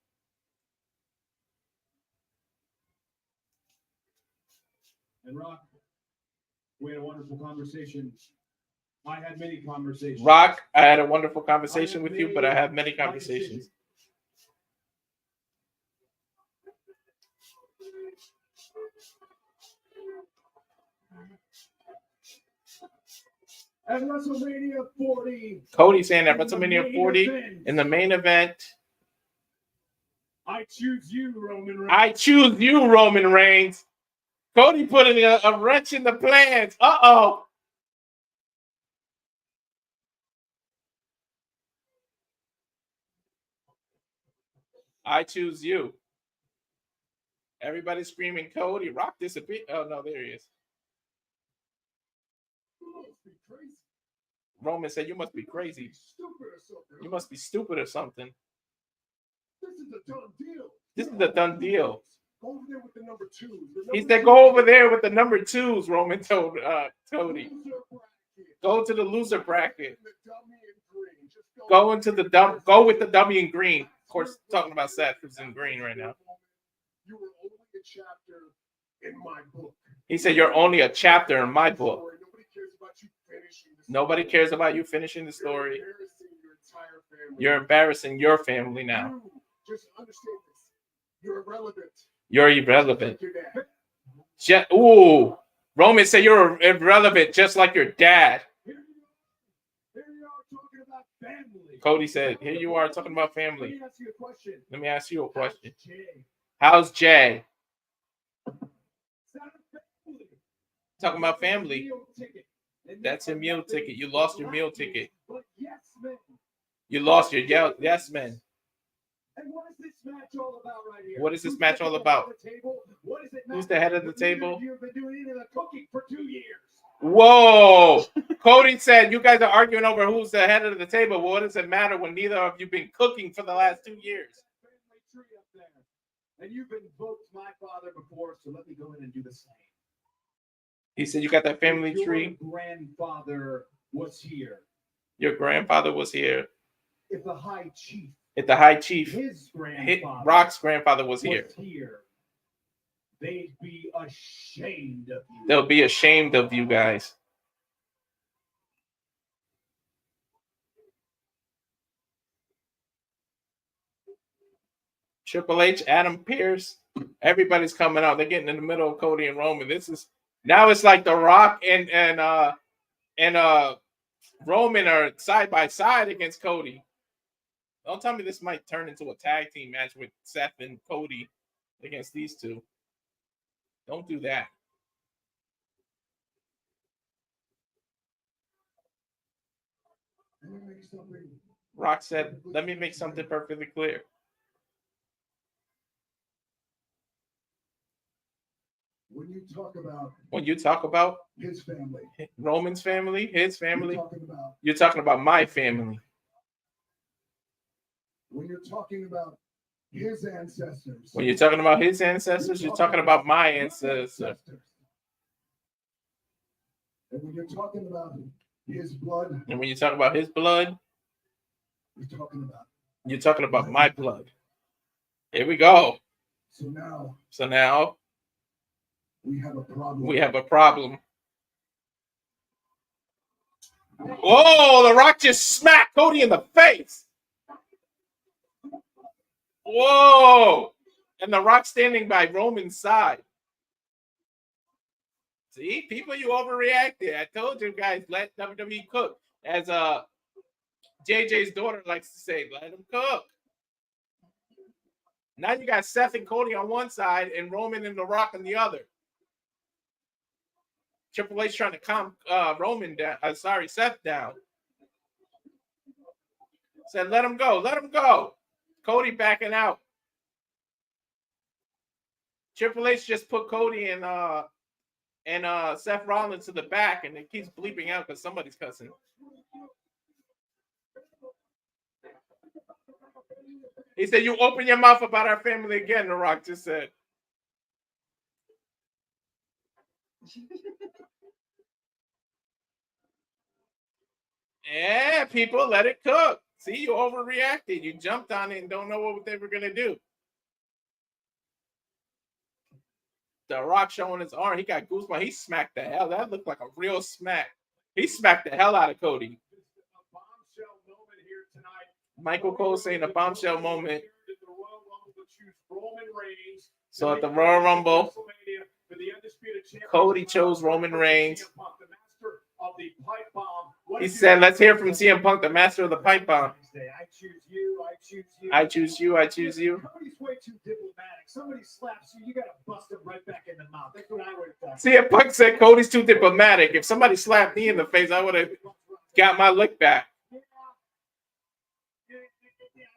And Rock, we had a wonderful conversation. I had many conversations. Rock, I had a wonderful conversation with you, but I have many conversations. At WrestleMania 40. Cody saying at WrestleMania 40 in the main event. I choose you, Roman Reigns. I choose you, Roman Reigns. Cody putting a wrench in the plans. Uh-oh. I choose you. Everybody screaming Cody. Rock disappeared. Oh, no, there he is. Roman said, you must be crazy. You must be stupid or something. This is a done deal. This is a done deal. Go over there with the number twos. He said, go over there with the number twos, Roman told Cody. Go to the loser bracket. Go into the dumb. Go with the dummy in green. Of course, talking about Seth, who's in green right now. a chapter in my book. He said, "You're only a chapter in my book. Nobody cares about you finishing the story. Nobody cares about you finishing the You're story. embarrassing your entire family. You're embarrassing your family now. You just understand this. You're irrelevant. You're irrelevant." Like your dad. Ooh, Roman said you're irrelevant, just like your dad. Here you are talking about family. Cody said, "Here you are talking about Let family." me ask you a question. Let me ask you a question. How's Jay? How's Jay? It's not a family. Talking about family. Meal ticket. And That's you a are meal nothing ticket. You lost your but meal black ticket. But yes, men. You lost your yes men. And what is this match all about right here? What is this Who's match the all head about? of the table? What is it Who's matter? the head of the But neither table? of you have been doing any of the cooking for 2 years. Whoa! Cody said you guys are arguing over who's the head of the table. Well, what does it matter when neither of you been cooking for the last 2 years? Family tree up there. And you've invoked my father before, so let me go in and do the same. He said you got that family If your tree. grandfather was here. Your grandfather was here. If the high chief, If the high chief, his grandfather, Rock's grandfather was here, they'd be ashamed of you. they'll be ashamed of you guys. Triple H, Adam Pearce, everybody's coming out. They're getting in the middle of Cody and Roman. This is now it's like The Rock and Roman are side by side against Cody. Don't tell me this might turn into a tag team match with Seth and Cody against these two. Don't do that. Let me make something. Rock said, "Let me make something perfectly clear." When you talk about When you talk about his family, Roman's family, his family, you're talking about my family. when you're talking about his ancestors. When you're talking about his ancestors, you're talking about my ancestors. And when you're talking about his blood, And when you talk about his blood, you're you're talking about my blood. Here we go. So now So now we have a problem. we have a problem. Whoa, The Rock just smacked Cody in the face. Whoa. And The Rock standing by Roman's side. See, people, you overreacted. I told you guys, let WWE cook. As JJ's daughter likes to say, let them cook. Now you got Seth and Cody on one side and Roman and The Rock on the other. Triple H trying to calm Seth down. Said, let him go, let him go. Cody backing out. Triple H just put Cody and Seth Rollins to the back, and it keeps bleeping out because somebody's cussing. He said, "You open your mouth about our family again," The Rock just said. Yeah, people, let it cook. See, you overreacted. You jumped on it and don't know what they were going to do. The Rock showing his arm. He got goosebumps. He smacked the hell. That looked like a real smack. He smacked the hell out of Cody. Michael Cole saying a bombshell moment. So at the Royal Rumble, Cody chose Roman Reigns. He said, let's hear from CM Punk, the master of the pipe bomb. I choose you. I choose you. I choose you. I choose you. Cody's way too diplomatic. Somebody slaps you, you gotta bust him right back in the mouth. That's what I would have done. CM Punk said Cody's too diplomatic. If somebody slapped me in the face, I would have got my lick back. Yeah,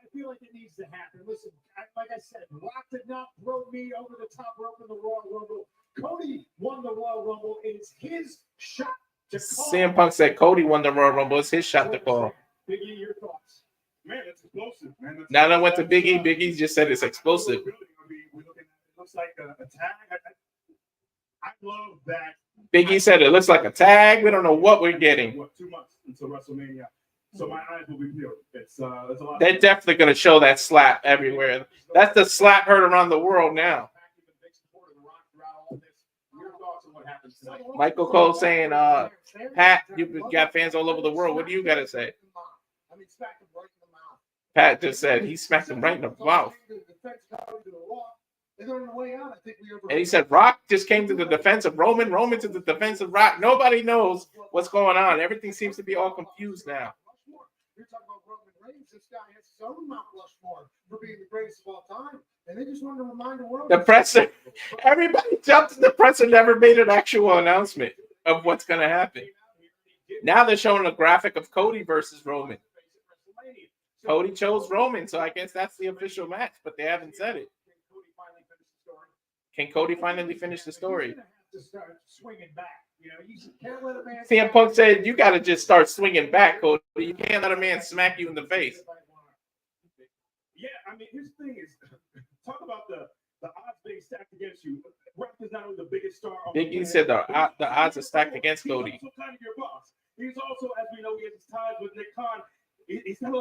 I feel like it needs to happen. Listen, like I said, Rock did not throw me over the top rope in the Royal Rumble. Cody won the Royal Rumble. It's his shot to call. CM Punk said Cody won the Royal Rumble. It's his shot to call. Biggie, your thoughts? Man, it's explosive, man. Now that I went to Big E. Big E just said it's explosive. We're looking at it looks like a tag. I love that. Big E said it looks like a tag. We don't know what we're getting. What, 2 months until WrestleMania? So my eyes will be peeled. It's a lot. They're definitely going to show that slap everywhere. That's the slap heard around the world now. Michael Cole saying, Pat, you got fans all over the world. What do you got to say? I mean, smack him right in the mouth. Pat just said he smacked him right in the mouth. And on the way out, I think we And he said Rock just came to the defense of Roman, Roman to the defense of Rock. Nobody knows what's going on. Everything seems to be all confused now. You're talking about Roman Reigns. This guy has his own Mount Rushmore for being the greatest of all time. And they just wanted to remind the world. The presser, everybody jumped. The presser never made an actual announcement of what's going to happen. Now they're showing a graphic of Cody versus Roman. Cody chose Roman, so I guess that's the official match, but they haven't said it. Can Cody finally finish the story? CM Punk said, you got to just start swinging back, Cody. You can't let a man smack you in the face. Yeah, I mean, his thing is, talk about the odds being stacked against you. Rock is not only the biggest star. Big E said the odds are stacked against Cody. He's also kind of your boss. He's also, as we know, he has his ties with Nick Khan. He's got a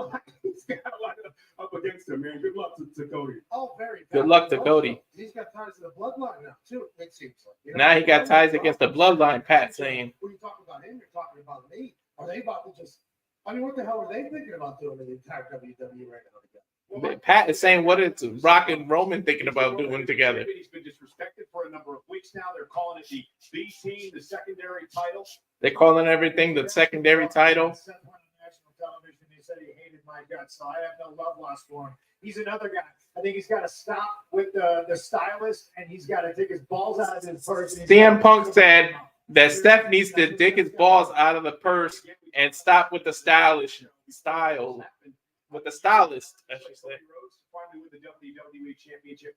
lot up against him, man. Good luck to Cody. Oh, very good luck to Cody. He's got ties to the bloodline now, too, it seems like. You know? Now he got ties against the bloodline, Pat saying. When you talk about him, you're talking about me. Are they about to just, I mean, what the hell are they thinking about doing in the entire WWE right now together? Pat is saying what it's Rock and Roman thinking about doing together. He's been disrespected for a number of weeks now. They're calling it the B team, the secondary title. They're calling everything the secondary title. Television, he said he hated my guts, so I have no love lost for him. He's another guy. I think he's got to stop with the stylist, and he's got to take his balls out of his purse. CM Punk said that Steph needs to dig his balls out of the purse and stop with the stylish style. With the stylist, I should say. Finally with the WWE Championship.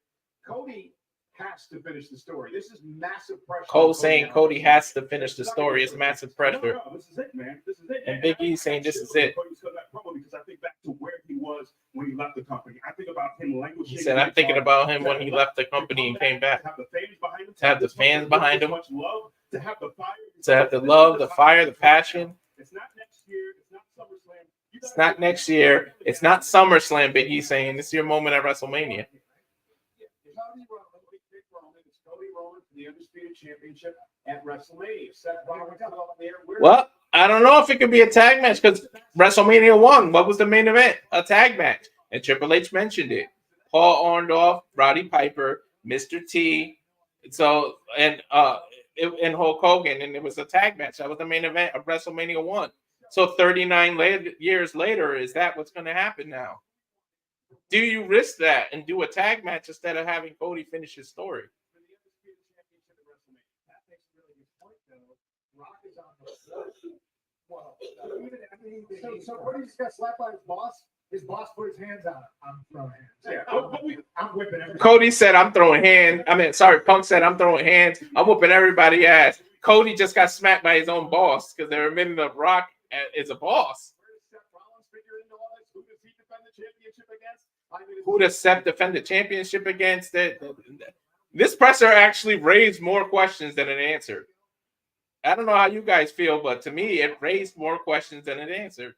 Cody has to finish the story. This is massive pressure. Cole saying Cody has to finish the story. It's massive pressure. No, this is it, man. This is it. And Big E saying this is it. Because I think back to where he was when he left the company. I think about him languishing. He said, I'm thinking about him when he left the company and came back. To have the fans behind him. To have the fans behind him. To have the fire. To have the love, the fire, the passion. It's not next year. It's not SummerSlam. It's not next year. It's not SummerSlam, Big E saying it's your moment at WrestleMania. Cody Roman for the Undisputed Championship at WrestleMania. Seth Rollins up there. Well, I don't know if it could be a tag match because WrestleMania 1, what was the main event? A tag match. And Triple H mentioned it. Paul Orndorff, Roddy Piper, Mr. T. So, and Hulk Hogan. And it was a tag match. That was the main event of WrestleMania 1. So 39 years later, is that what's going to happen now? Do you risk that and do a tag match instead of having Cody finish his story? So Cody's got slapped by his boss. His boss put his hands out. I'm throwing hands. Yeah, I'm whipping everything. Cody said, I'm throwing hands. Punk said, I'm throwing hands. I'm whooping everybody's ass. Cody just got smacked by his own boss because they're admitting that Rock is a boss. Who does Seth defend the championship against? This presser actually raised more questions than it answered. I don't know how you guys feel, but to me, it raised more questions than it answered.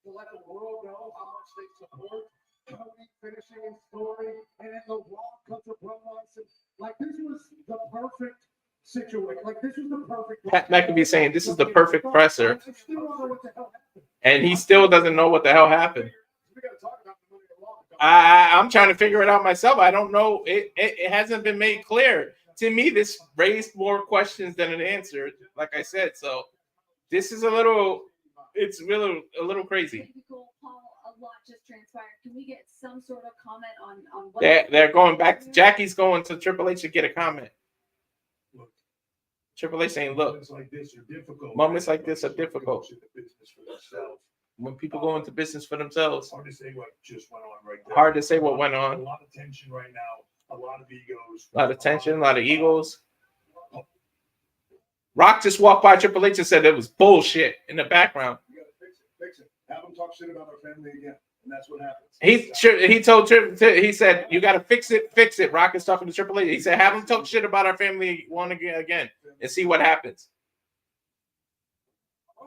To let the world know how much they support Cody finishing his story, and then the Raw comes to promos. Like, this was the perfect situation. Like, this was the perfect. Pat McAfee saying this is the perfect presser, I still don't know what the hell happened. and he still doesn't know what the hell happened. We got to talk about the money in the Raw. I'm trying to figure it out myself. I don't know. It hasn't been made clear. To me, this raised more questions than it answered, like I said. So this is a little crazy. Paul, a lot just transpired. Can we get some sort of comment on what They're going back. Jackie's going to Triple H to get a comment. Triple H saying, look, Moments like this are difficult. moments like this are difficult. The business for themselves. When people go into business for themselves, Hard to say what just went on right there. hard to say what went A on. lot of tension right now. A lot of egos. A lot of tension, a lot of egos. Rock just walked by Triple H and said it was bullshit in the background. You gotta fix it. Fix it. Have them talk shit about our family again, and that's what happens. He told he said you got to fix it. Rock is talking to Triple H. He said have him talk shit about our family one again and see what happens.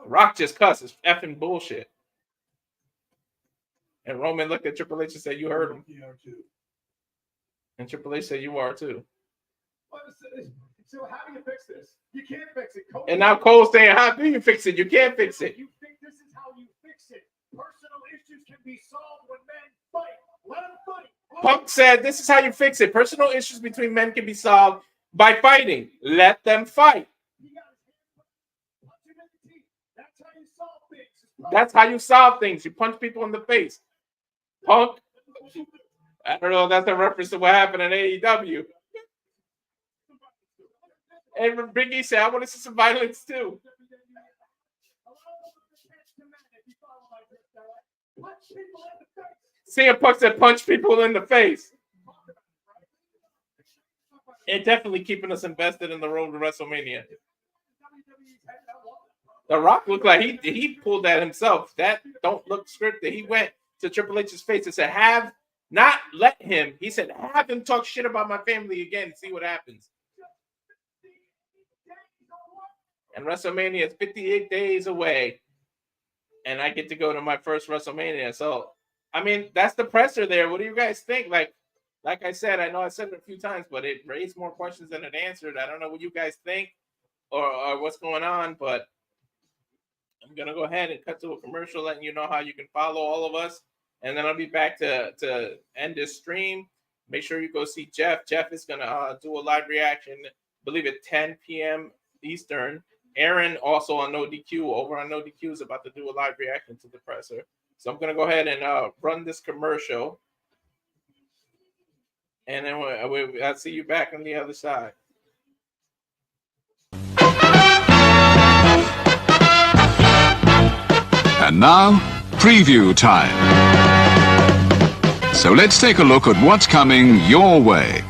Rock just cussed. It's effing bullshit. And Roman looked at Triple H and said, "You heard him." You are too. And Triple H said, "You are too." So how do you fix this? You can't fix it. And now Cole's saying, how do you fix it? You can't fix it. You think this is how you fix it? Personal issues can be solved when men fight. Let them fight. Punk said, this is how you fix it. Personal issues between men can be solved by fighting. Let them fight. He got his hand punch him in the teeth. That's how you solve things. That's how you solve things. You punch people in the face. Punk, I don't know if that's a reference to what happened in AEW. And Biggie said, I want to see some violence too. CM Punk said, punch people in the face. It definitely keeping us invested in the road to WrestleMania. The Rock looked like he pulled that himself. That don't look scripted. He went to Triple H's face and said, let him. He said, have him talk shit about my family again and see what happens. And WrestleMania is 58 days away. And I get to go to my first WrestleMania. So, I mean, that's the presser there. What do you guys think? Like I said, I know I said it a few times, but it raised more questions than it answered. I don't know what you guys think or what's going on, but I'm going to go ahead and cut to a commercial letting you know how you can follow all of us. And then I'll be back to end this stream. Make sure you go see Jeff. Jeff is going to do a live reaction, I believe at 10 p.m. Eastern. Aaron also on No DQ, over on No DQ, is about to do a live reaction to the presser. So I'm going to go ahead and run this commercial. And then I'll see you back on the other side. And now, preview time. So let's take a look at what's coming your way.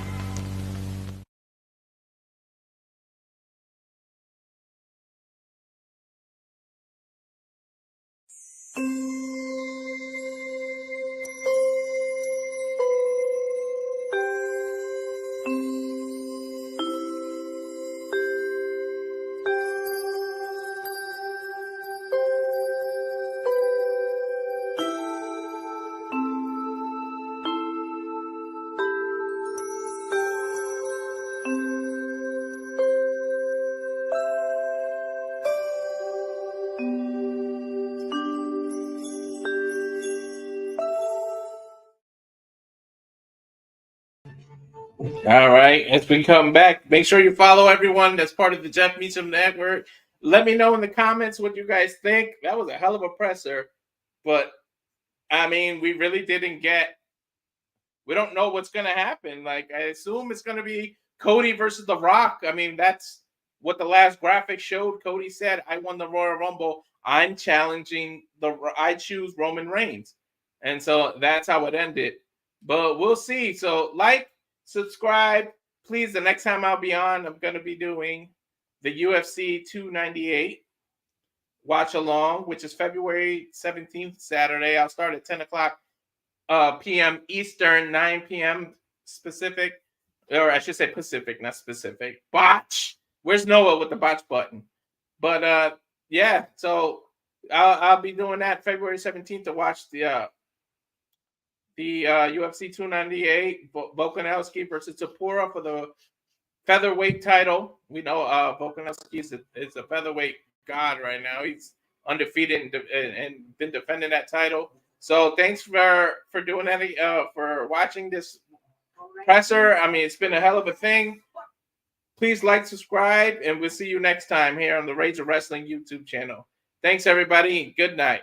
All right, as we come back, make sure you follow everyone that's part of the Jeff Meacham Network. Let me know in the comments what you guys think. That was a hell of a presser, but I mean, we really didn't get. We don't know what's going to happen. Like, I assume it's going to be Cody versus The Rock. I mean, that's what the last graphic showed. Cody said, "I won the Royal Rumble. I'm challenging I choose Roman Reigns," and so that's how it ended. But we'll see. So, subscribe, please. The next time I'll be on, I'm going to be doing the UFC 298 watch along, which is February 17th, Saturday. I'll start at 10 o'clock p.m. Eastern, 9 p.m. Pacific, or I should say Pacific, not specific. Botch. Where's Noah with the botch button? But yeah, so I'll be doing that February 17th to watch the UFC 298, Volkanovski versus Tapura for the featherweight title. We know Volkanovski is a featherweight god right now. He's undefeated and been defending that title. So thanks for doing that, for watching this presser. I mean, it's been a hell of a thing. Please like, subscribe, and we'll see you next time here on the Rage of Wrestling YouTube channel. Thanks, everybody. Good night.